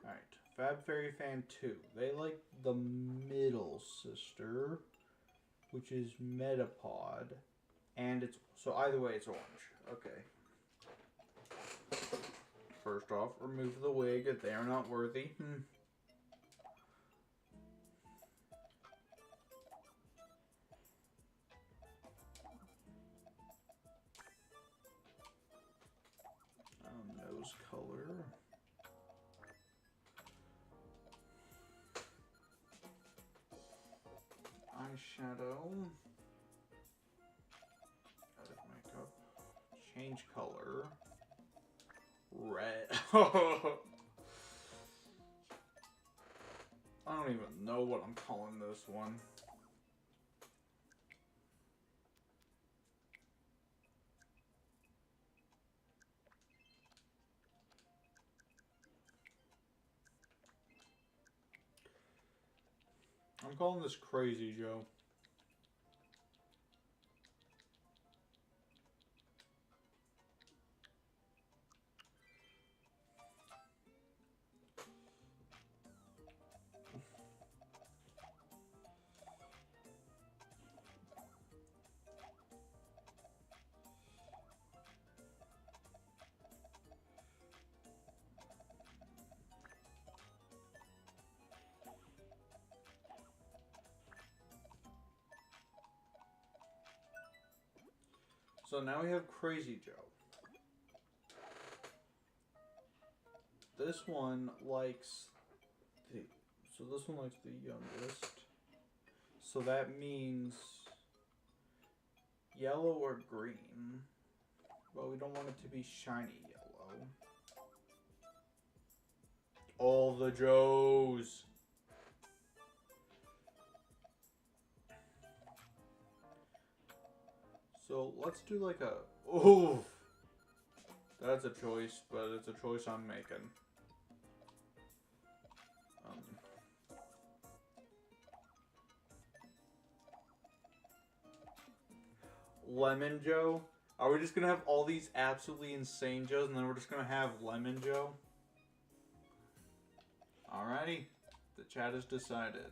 Alright, Fab Fairy Fan 2. They like the middle sister, which is Metapod. And it's... So either way, it's orange. Okay. First off, remove the wig if they are not worthy. Nose color. Eyeshadow. Edit makeup. Change color. Red. know what I'm calling this one. I'm calling this Crazy Joe. So now we have Crazy Joe. This one likes the... So this one likes the youngest. So that means yellow or green. But we don't want it to be shiny yellow. All the Joes. So let's do like a... Oh! That's a choice, but it's a choice I'm making. Lemon Joe? Are we just gonna have all these absolutely insane Joes and then we're just gonna have Lemon Joe? Alrighty. The chat has decided.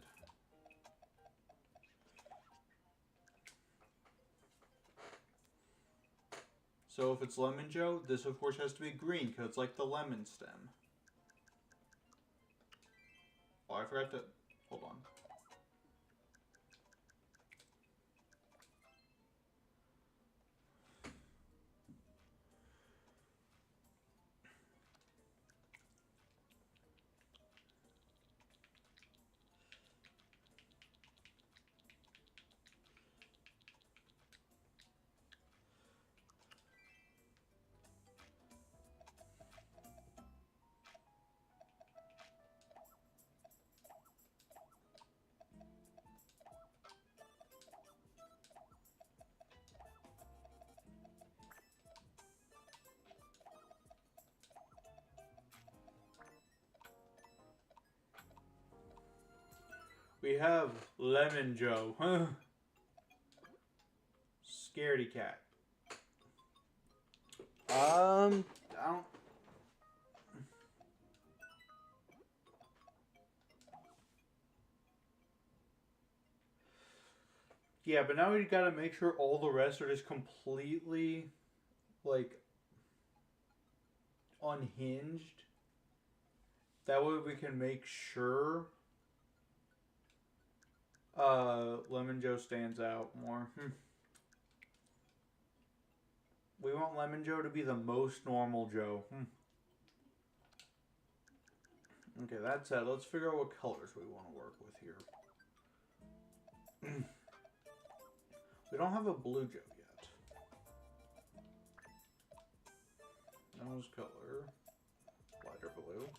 So if it's Lemon Joe, this of course has to be green because it's like the lemon stem. Oh, I forgot to... Hold on. We have Lemon Joe. Scaredy cat. I don't... Yeah, but now we gotta make sure all the rest are just completely, like, unhinged. That way we can make sure Lemon Joe stands out more. We want Lemon Joe to be the most normal Joe. Okay, that said, let's figure out what colors we want to work with here. We don't have a blue Joe yet. Nose color, lighter blue.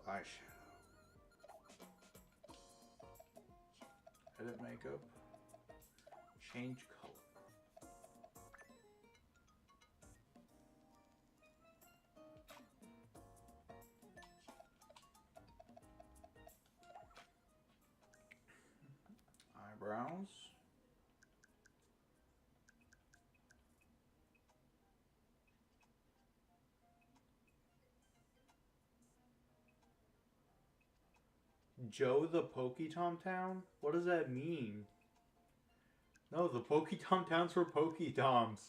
Eyeshadow. Edit makeup. Change color. Eyebrows. Joe the Pokey-Tom Town? What does that mean? No, the Pokey-Tom Town's for Pokey-Toms.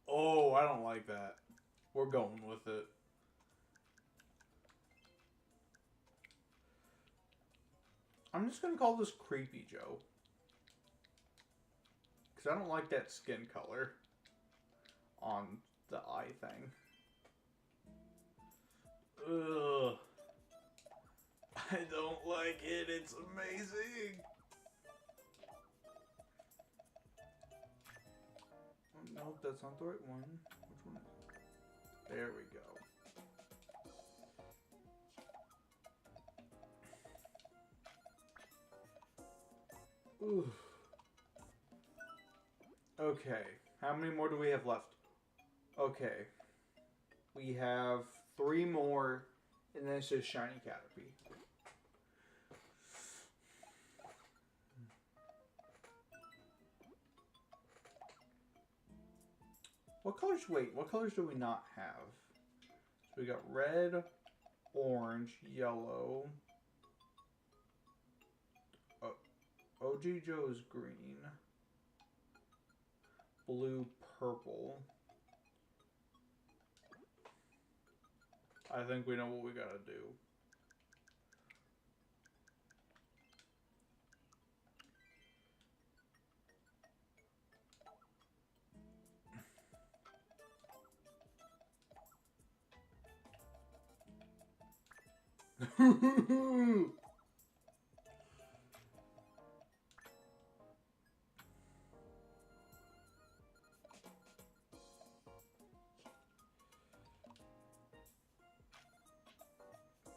Oh, I don't like that. We're going with it. I'm just going to call this Creepy Joe. Because I don't like that skin color on the eye thing. Ugh. I don't like like it. It's amazing. Oh, no, that's not the right one. Which one is it? There we go. Ooh. Okay. How many more do we have left? Okay. We have 3 more, and then it's just shiny Caterpie. What colors? Wait, what colors do we not have? So we got red, orange, yellow. OG Joe's green. Blue, purple. I think we know what we gotta do.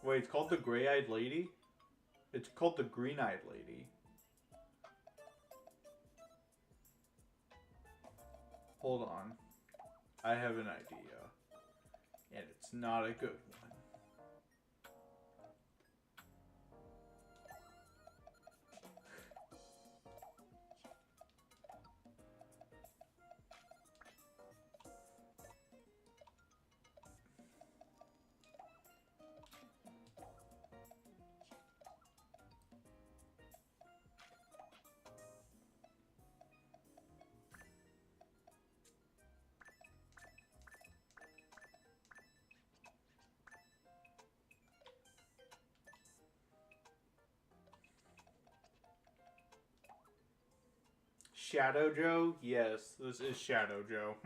Wait, it's called the Gray-Eyed Lady? It's called the Green-Eyed Lady. Hold on. I have an idea. And it's not a good one. Shadow Joe? Yes, this is Shadow Joe.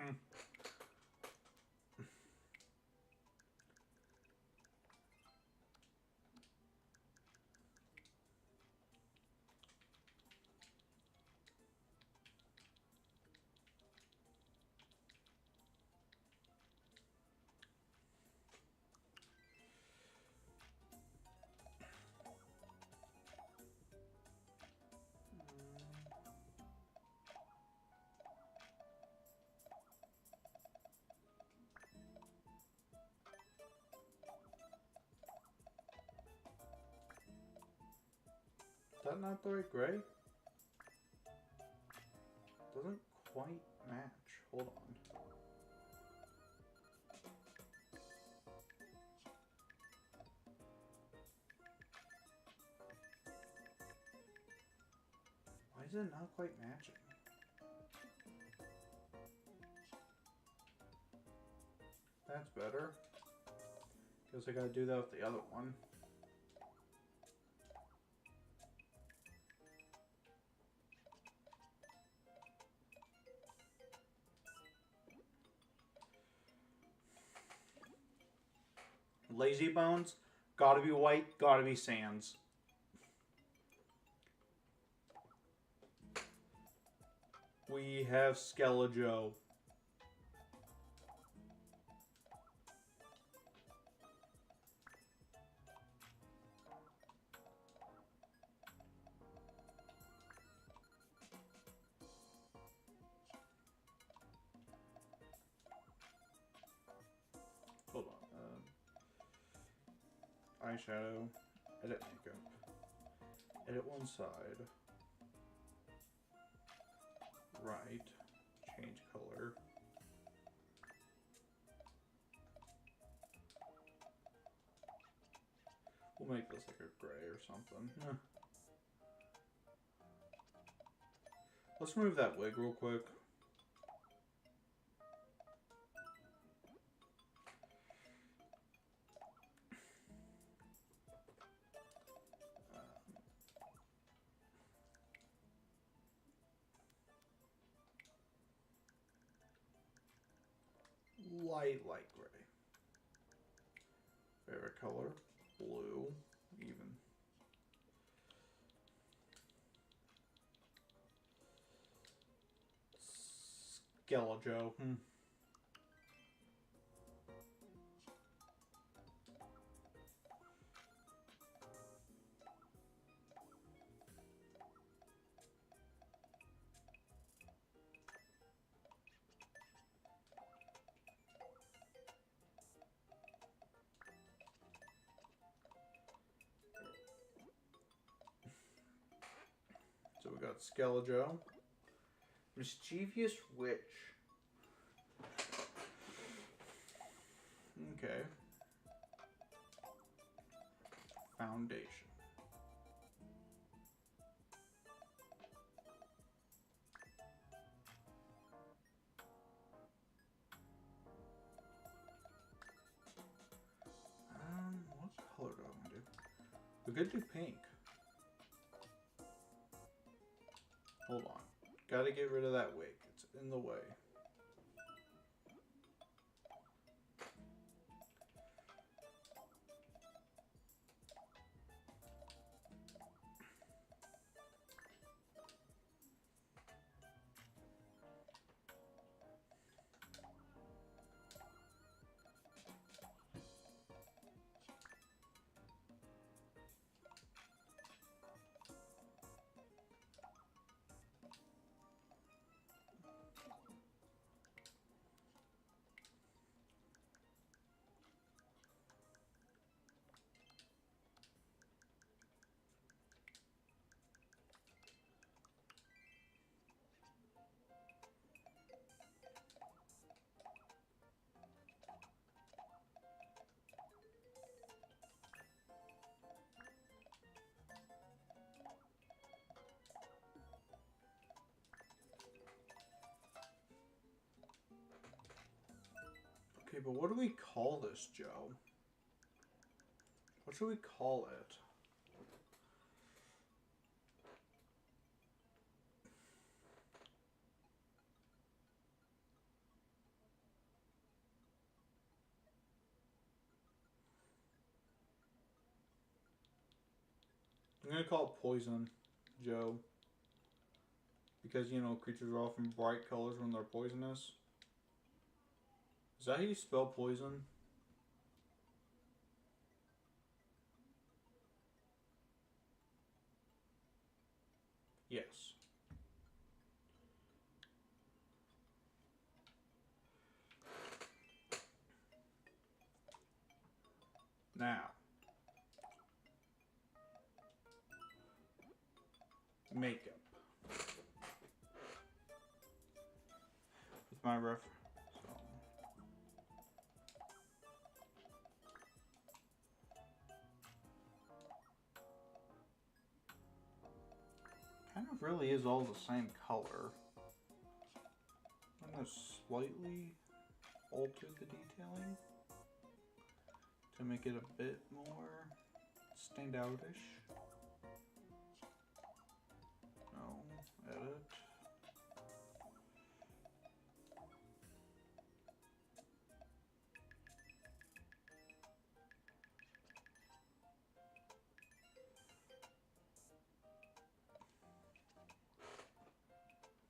Is that not the right gray? Doesn't quite match. Hold on. Why is it not quite matching? That's better. Guess I gotta do that with the other one. Lazy Bones, gotta be white, gotta be Sans. We have Skelejoe. Hold on. Eyeshadow. Edit makeup. Edit one side. Right. Change color. We'll make this like a gray or something. Let's remove that wig real quick. Light gray. Favorite color? Blue. Even. Skelejo. So we got Skelejo. Mischievous Witch. Okay. Foundation. What color do I want to do? We could do pink. Hold on. Gotta get rid of that wig. It's in the way. Okay, but what do we call this, Joe? What should we call it? I'm gonna call it Poison, Joe. Because, you know, creatures are often bright colors when they're poisonous. Is that how you spell poison? Yes. Now. Makeup. With my ref. So. Kind of really is all the same color. I'm going to slightly alter the detailing to make it a bit more standoutish. No, edit.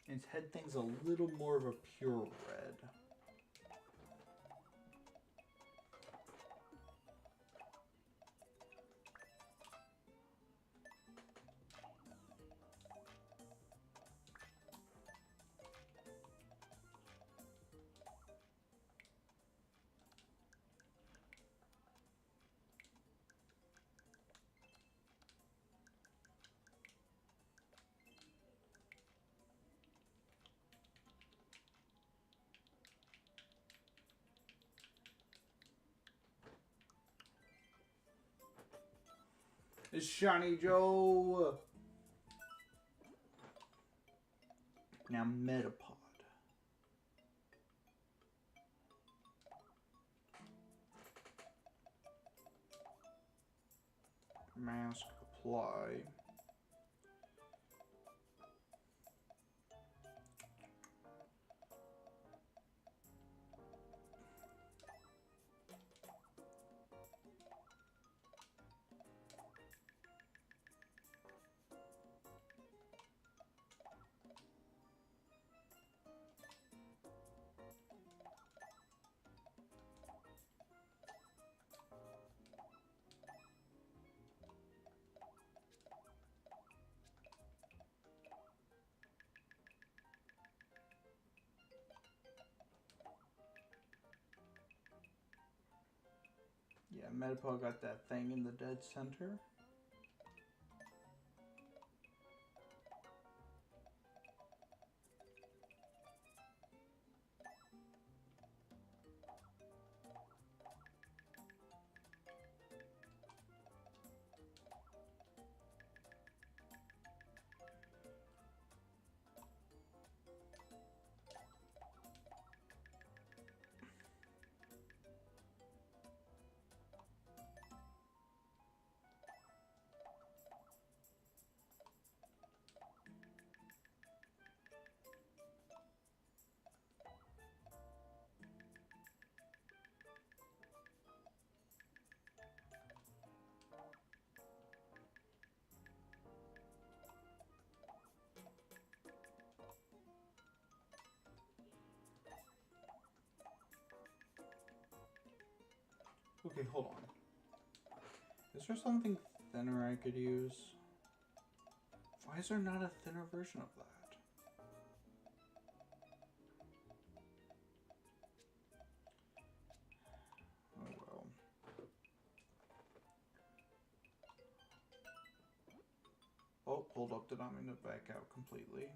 Its head thing's a little more of a pure red. It's Shiny Joe! Now Metapod. Mask apply. Yeah, Metapod got that thing in the dead center. Okay, hold on. Is there something thinner I could use? Why is there not a thinner version of that? Oh well. Oh, hold up, did not mean to back out completely.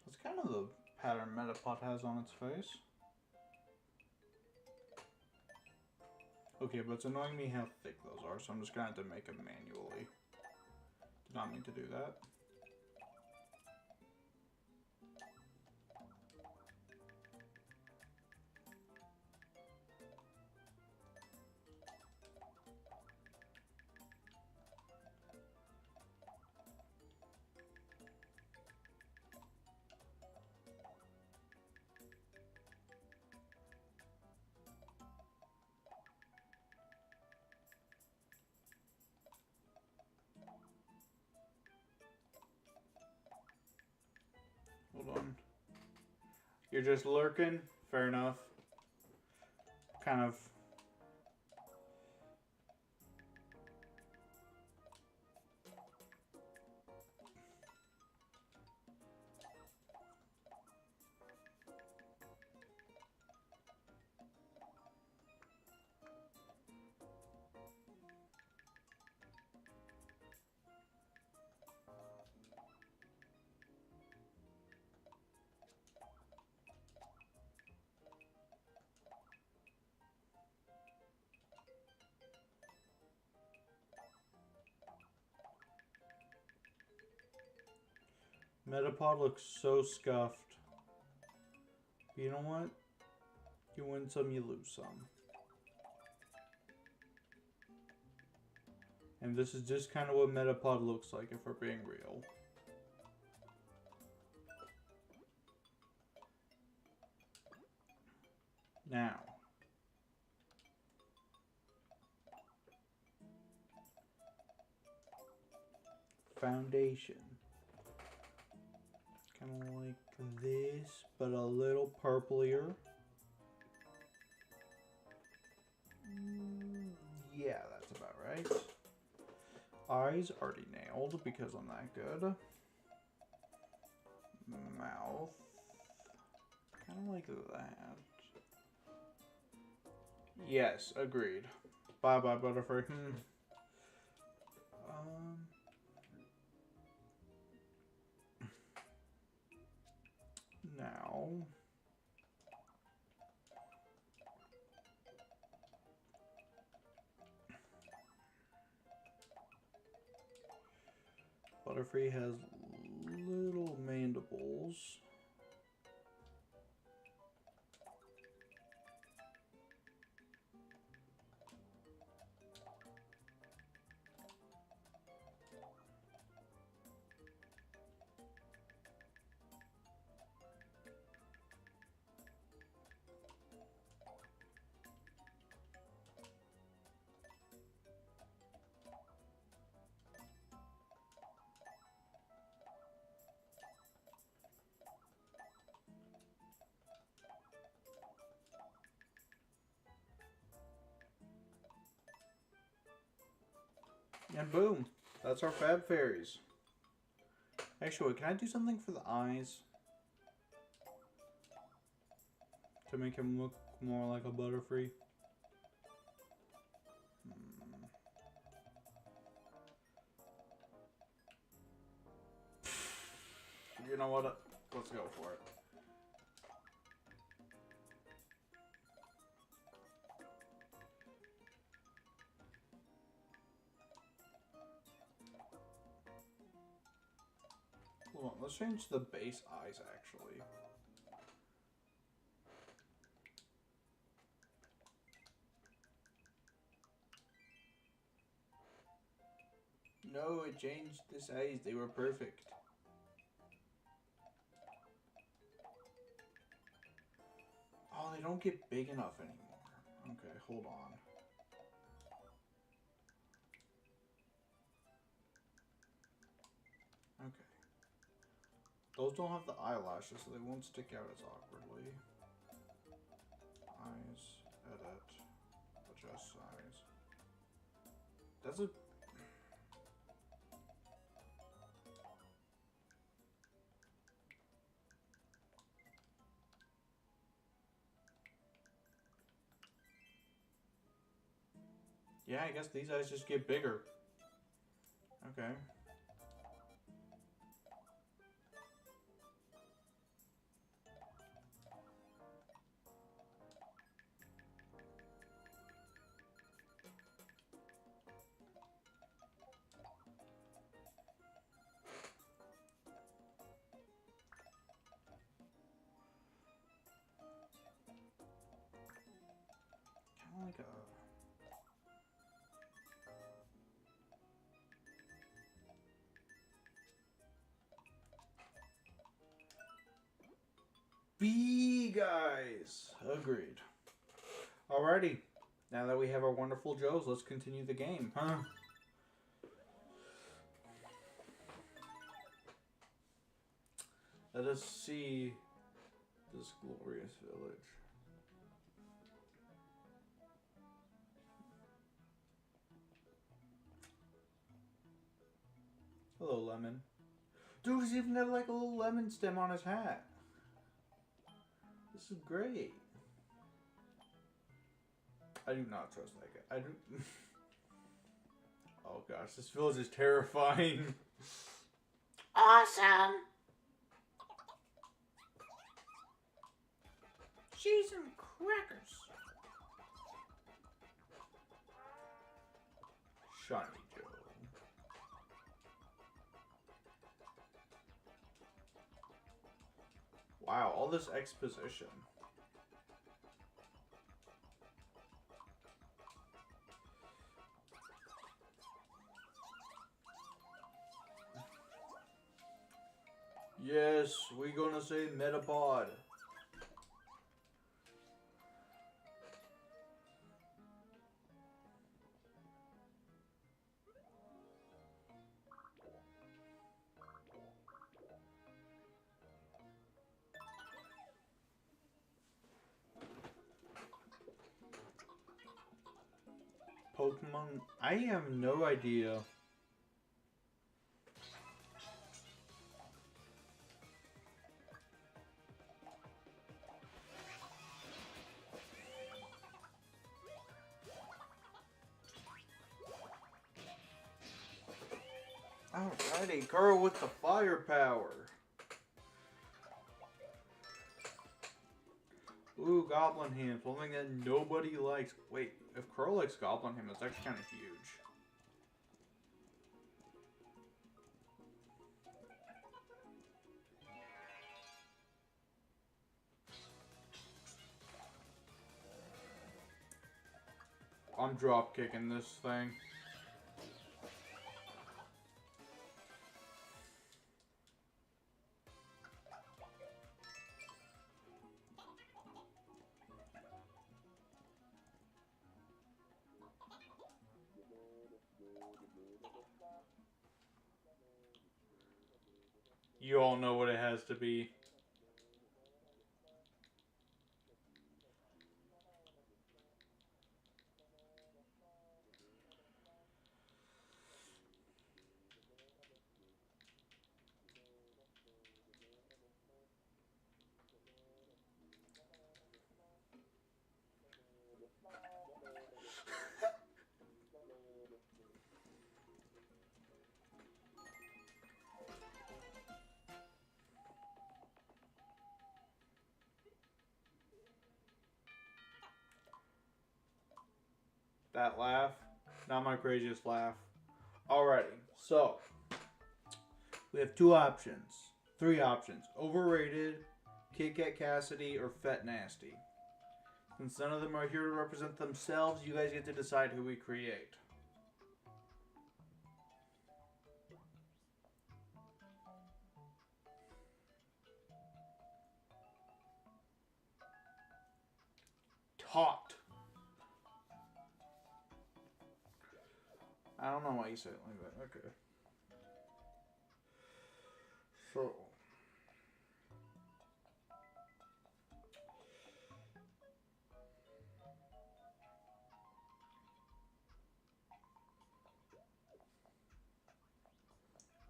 That's kind of the pattern Metapod has on its face. Okay, but it's annoying me how thick those are, so I'm just gonna have to make them manually. Did not mean to do that. Hold on. You're just lurking? Fair enough. Kind of. Metapod looks so scuffed. But you know what? You win some, you lose some. And this is just kind of what Metapod looks like if we're being real. Now. Foundation. Kind of like this, but a little purplier. Yeah, that's about right. Eyes already nailed because I'm that good. Mouth. Kind of like that. Yes, agreed. Bye bye, Butterfree. Now. Butterfree has little mandibles. And boom. That's our Fab Fairies. Actually, can I do something for the eyes? To make him look more like a Butterfree? You know what? Let's go for it. Hold on, let's change the base eyes actually. No, it changed the size. They were perfect. Oh, they don't get big enough anymore. Okay, hold on. Okay. Those don't have the eyelashes, so they won't stick out as awkwardly. Eyes, edit, adjust size. That's a... Yeah, I guess these eyes just get bigger. Okay. Kind of like a... Bee guys! Agreed. Alrighty. Now that we have our wonderful Joes, let's continue the game, huh? Let us see this glorious village. Hello, Lemon. Dude, he's even got like a little lemon stem on his hat. This is great. I do not trust that guy. I do. Oh gosh, this village is terrifying. Awesome. Cheese and crackers. Shiny Joe. Wow, all this exposition. Yes, we gonna say Metapod. Pokemon? I have no idea. Alrighty, girl with the firepower. Ooh, Goblin Ham, something that nobody likes. Wait, if Crow likes Goblin Ham, that's actually kind of huge. I'm drop kicking this thing. You all know what it has to be. That laugh, not my craziest laugh. Alrighty, so we have 2 options. 3 options. Overrated, Kit Kat Cassidy, or Fat Nasty. Since none of them are here to represent themselves, you guys get to decide who we create. Taught. I don't know why you say it like that. Okay. So.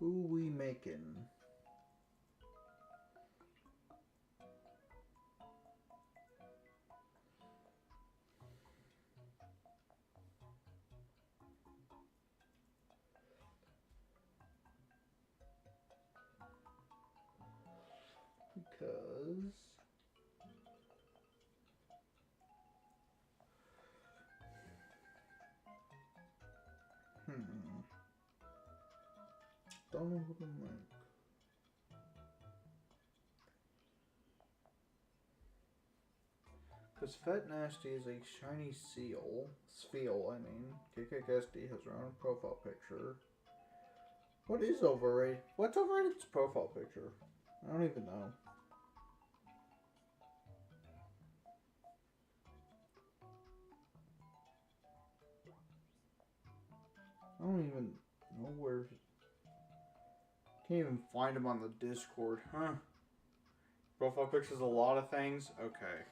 Who we making? Because don't know who to make. Because Fat Nasty is a shiny seal. Spheal, I mean. KKSD has her own profile picture. What is overrated? What's overrated's profile picture? I don't even know. I don't even know where. Can't even find him on the Discord, huh? Profile pictures a lot of things. Okay.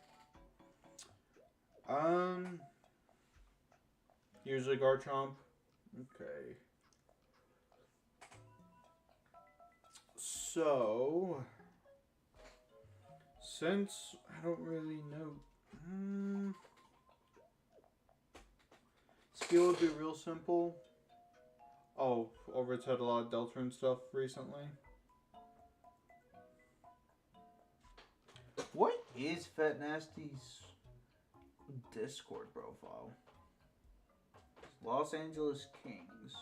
Usually Garchomp. Okay. So, since I don't really know, skill would be real simple. Oh, Over's had a lot of Deltarune stuff recently. What is Fat Nasty's Discord profile? Los Angeles Kings.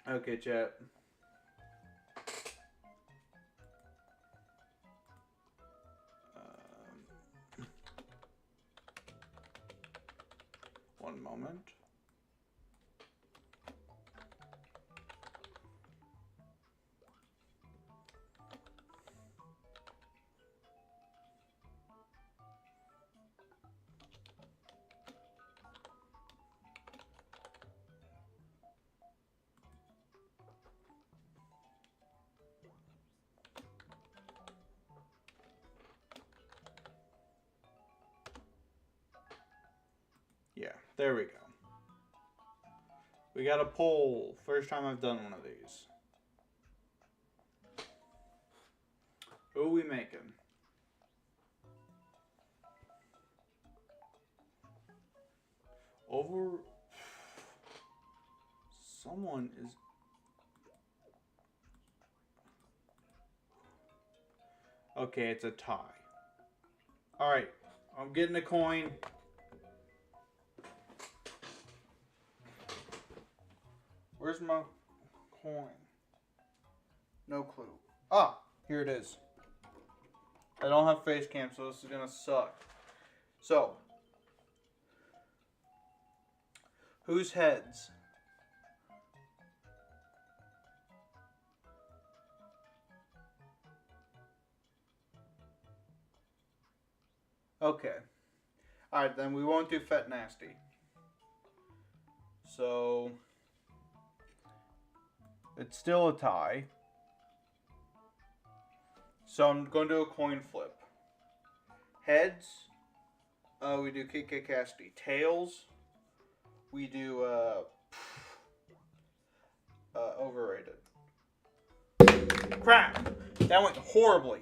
Okay, chat. One moment. Yeah, there we go. We got a poll. First time I've done one of these. Who are we making? Over. Someone is. Okay, it's a tie. Alright, I'm getting a coin. Where's my coin? No clue. Ah, here it is. I don't have face cam, so this is gonna suck. So, whose heads? Okay. Alright, then we won't do Fat Nasty. So, it's still a tie. So I'm going to do a coin flip. Heads, we do KK Cassidy. Tails, we do overrated. Crap! That went horribly.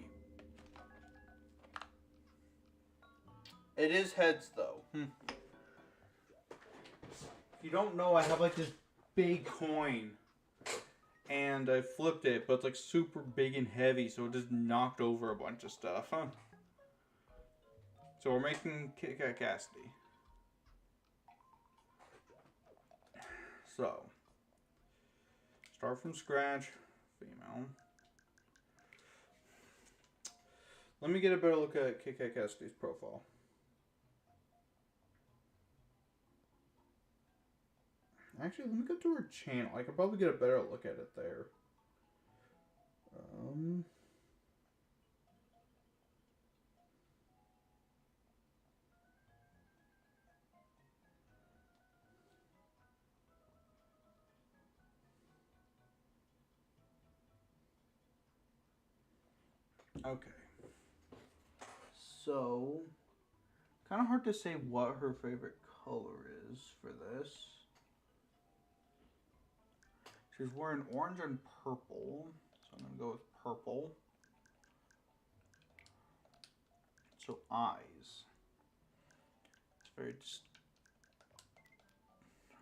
It is heads though. If you don't know, I have like this big coin. And I flipped it, but it's like super big and heavy, so it just knocked over a bunch of stuff, huh? So we're making Kit Kat Cassidy. So, start from scratch, female. Let me get a better look at Kit Kat Cassidy's profile. Actually, let me go to her channel. I could probably get a better look at it there. Okay. So, kind of hard to say what her favorite color is for this. She's wearing orange and purple, so I'm going to go with purple. So eyes. It's very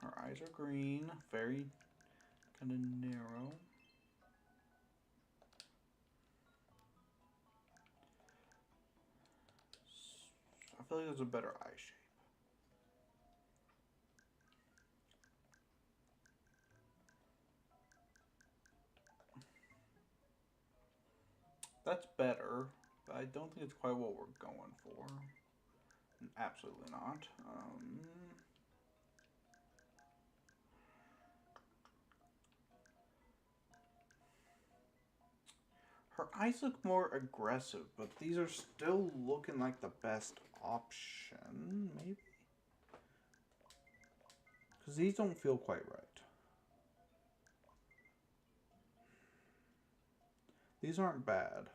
her eyes are green, very kind of narrow. I feel like there's a better eye shape. That's better, but I don't think it's quite what we're going for. Absolutely not. Her eyes look more aggressive, but these are still looking like the best option, maybe? Because these don't feel quite right. These aren't bad.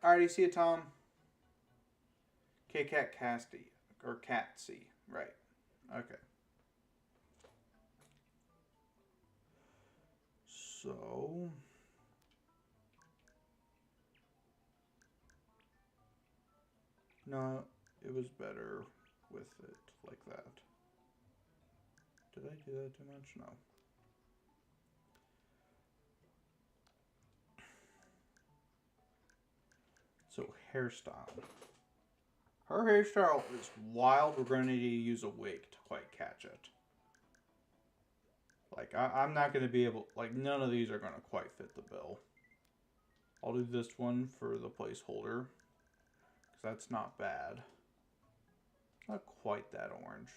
Alrighty, see you, Tom. Kit Kat Cassidy. Or Catsy. Right. Okay. So... No, it was better with it like that. Did I do that too much? No. So, hairstyle. Her hairstyle is wild. We're going to need to use a wig to quite catch it. Like, I'm not going to be able... Like, none of these are going to quite fit the bill. I'll do this one for the placeholder. Because that's not bad. Not quite that orange.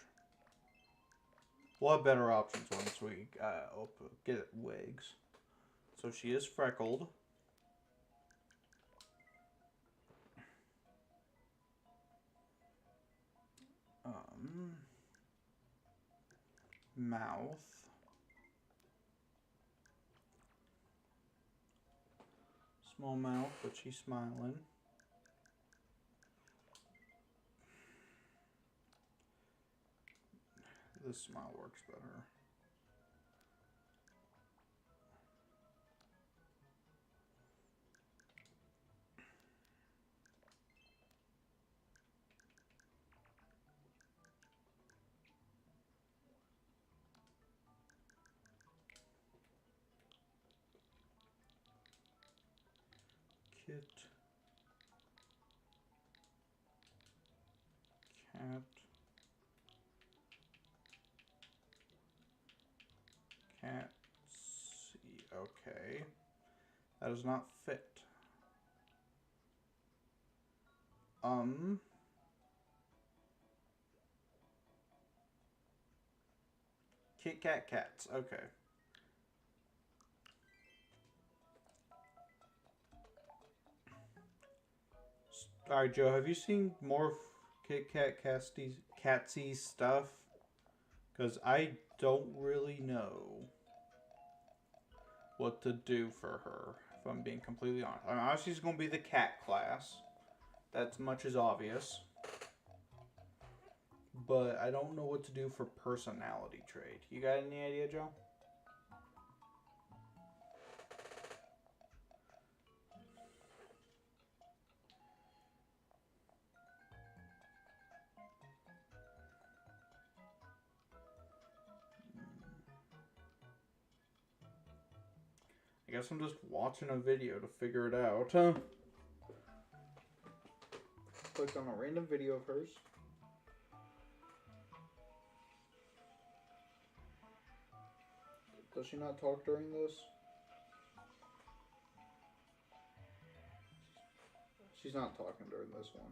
We'll have better options once we get wigs. So she is freckled. Mouth. Small mouth, but she's smiling. This smile works better. Kit Kat Catsy. Okay. That does not fit. Kit Kat Cats. Okay. Alright, Joe, have you seen more Kit Kat Catsy's stuff? Because I don't really know what to do for her, if I'm being completely honest. I mean, obviously she's going to be the cat class. That's much as obvious. But I don't know what to do for personality trait. You got any idea, Joe? I guess I'm just watching a video to figure it out. Huh? Clicked on a random video of hers. Does she not talk during this? She's not talking during this one.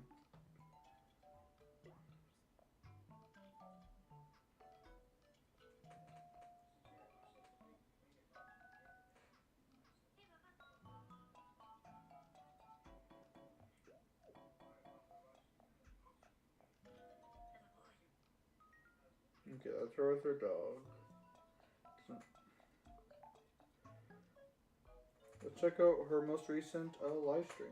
Okay, that's her with her dog. Let's check out her most recent live stream.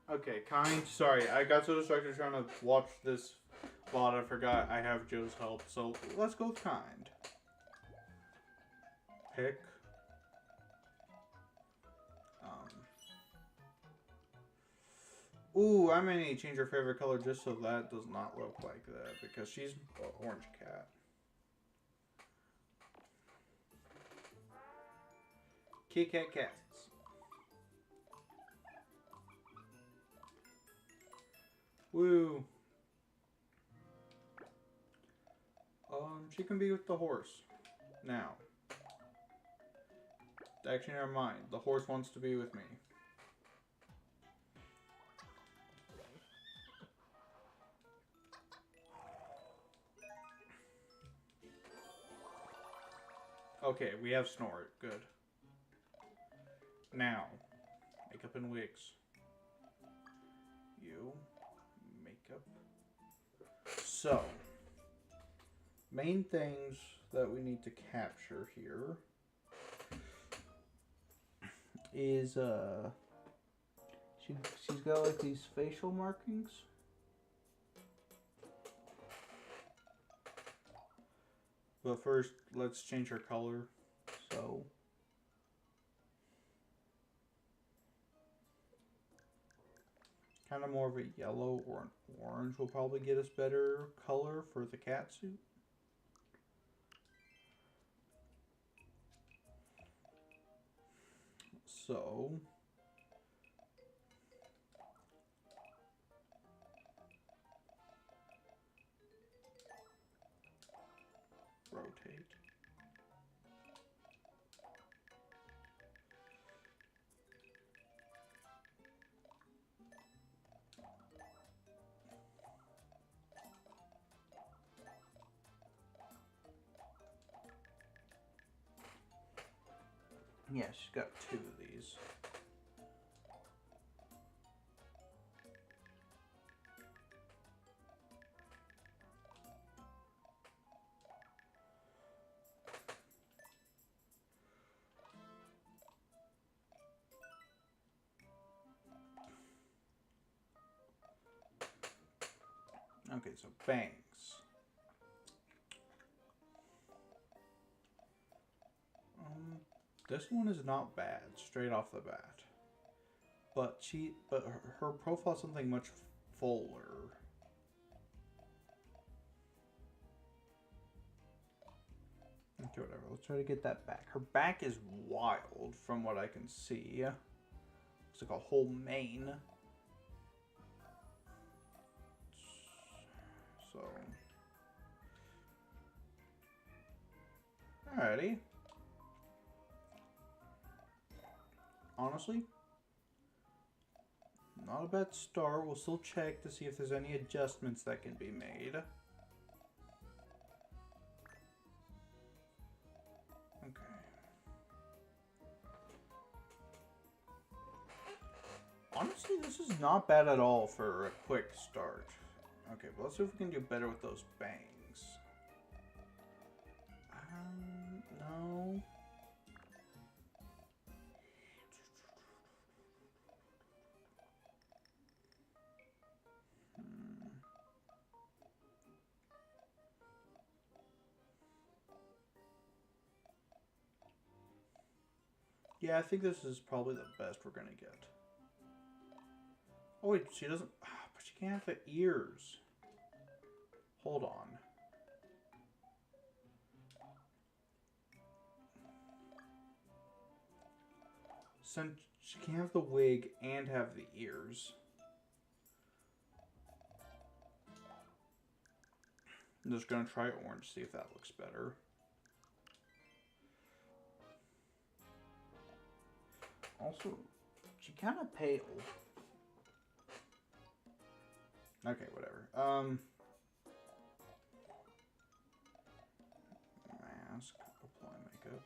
Okay, kind. Sorry, I got so distracted trying to watch this VOD, I forgot I have Joe's help. So let's go with kind. Pick. Ooh, I may need to change her favorite color just so that does not look like that because she's an orange cat. Kit Kat cats. Woo. She can be with the horse. Now. Actually, never mind. The horse wants to be with me. Okay, we have Snort. Good. Now. Makeup and wigs. You. Makeup. So. Main things that we need to capture here is she's got like these facial markings. But first, let's change her color. So kind of more of a yellow or an orange will probably get us better color for the cat suit. So rotate. Yeah, she's got two of these. Okay, so bangs. This one is not bad, straight off the bat. But her profile is something much fuller. Okay, whatever. Let's try to get that back. Her back is wild from what I can see. Looks like a whole mane. So. Alrighty. Honestly, not a bad start. We'll still check to see if there's any adjustments that can be made. Okay. Honestly, this is not bad at all for a quick start. Okay, but let's see if we can do better with those bangs. No. Yeah, I think this is probably the best we're gonna get. Oh wait, she doesn't. But she can't have the ears. Hold on. Since she can't have the wig and have the ears. I'm just gonna try orange, see if that looks better. Also, she kind of pale. Okay, whatever. Mask, apply makeup.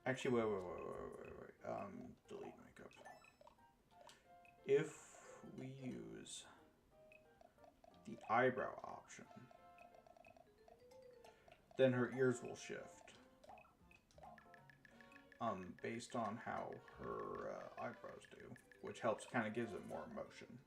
Actually, wait. Delete makeup. If we use the eyebrow option, then her ears will shift. Based on how her eyebrows do, which helps, kind of gives it more emotion.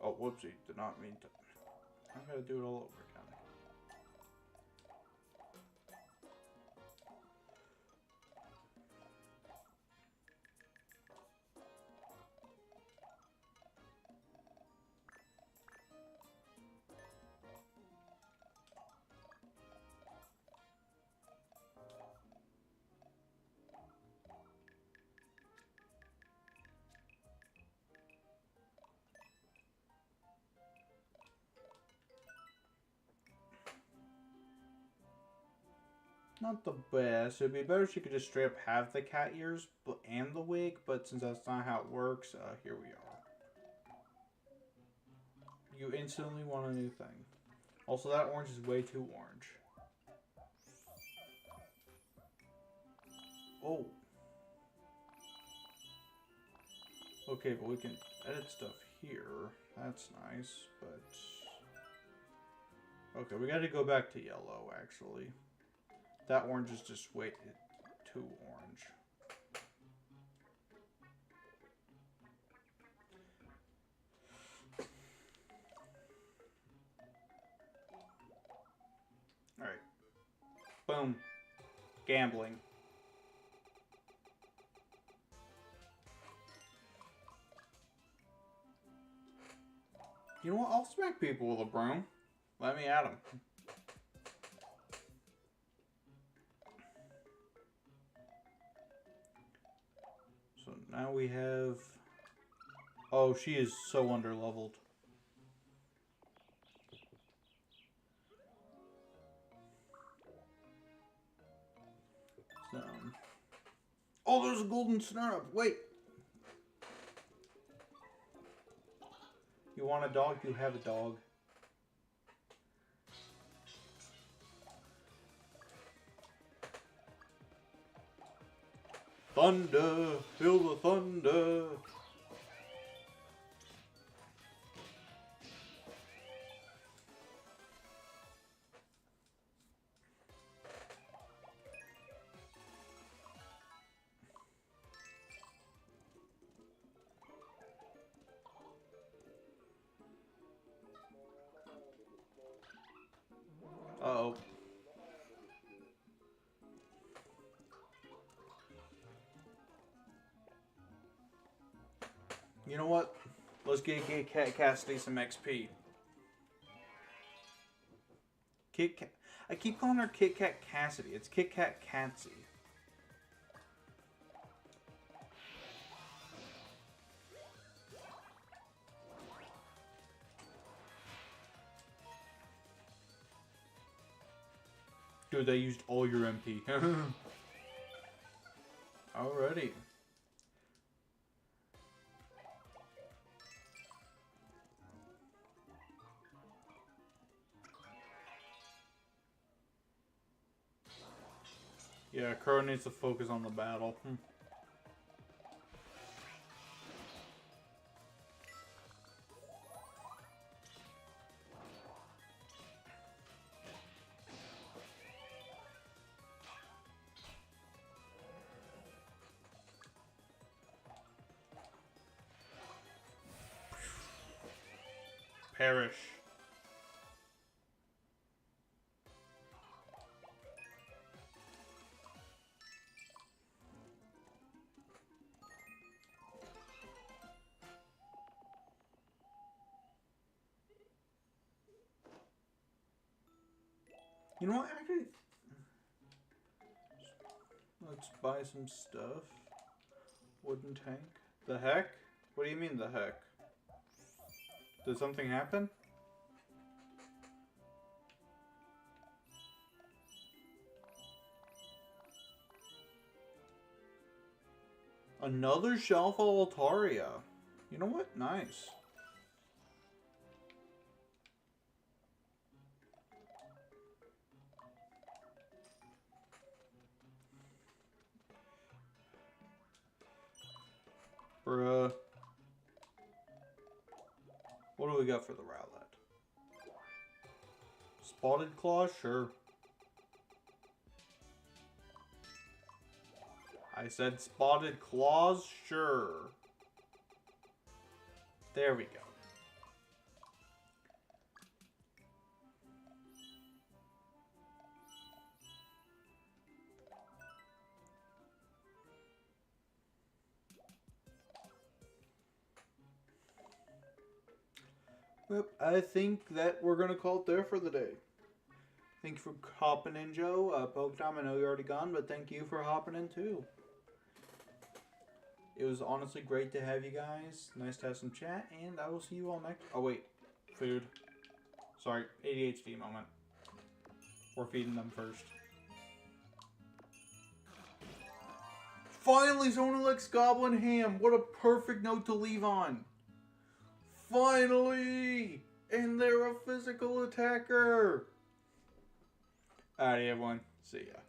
Oh, whoopsie, did not mean to. I gotta do it all over again. Not the best. It'd be better if she could just straight up have the cat ears and the wig, but since that's not how it works, here we are. You instantly want a new thing. Also, that orange is way too orange. Oh. Okay, but we can edit stuff here. That's nice, but... Okay, we gotta go back to yellow, actually. That orange is just way too orange. Alright. Boom. Gambling. You know what? I'll smack people with a broom. Let me at them. So now we have... Oh, she is so underleveled. So... Oh, there's a golden snurnup. Wait. You want a dog? You have a dog. Thunder, feel the thunder. Uh-oh. You know what? Let's get Cassidy some XP. I keep calling her Kit Kat Cassidy. It's Kit Kat Catsy. Dude, they used all your MP. Alrighty. Yeah, Crow needs to focus on the battle. Perish. You know what? Actually, let's buy some stuff. Wooden tank. The heck? What do you mean, the heck? Did something happen? Another Shalfa Altaria. You know what? Nice. Bruh. What do we got for the Rowlet? Spotted Claw? Sure. I said Spotted Claws? Sure. There we go. Yep, I think that we're going to call it there for the day. Thank you for hopping in, Joe. Poketime, I know you're already gone, but thank you for hopping in, too. It was honestly great to have you guys. Nice to have some chat, and I will see you all next... Oh, wait. Food. Sorry, ADHD moment. We're feeding them first. Finally, someone likes Goblin Ham. What a perfect note to leave on. Finally! And they're a physical attacker. Alright, everyone. See ya.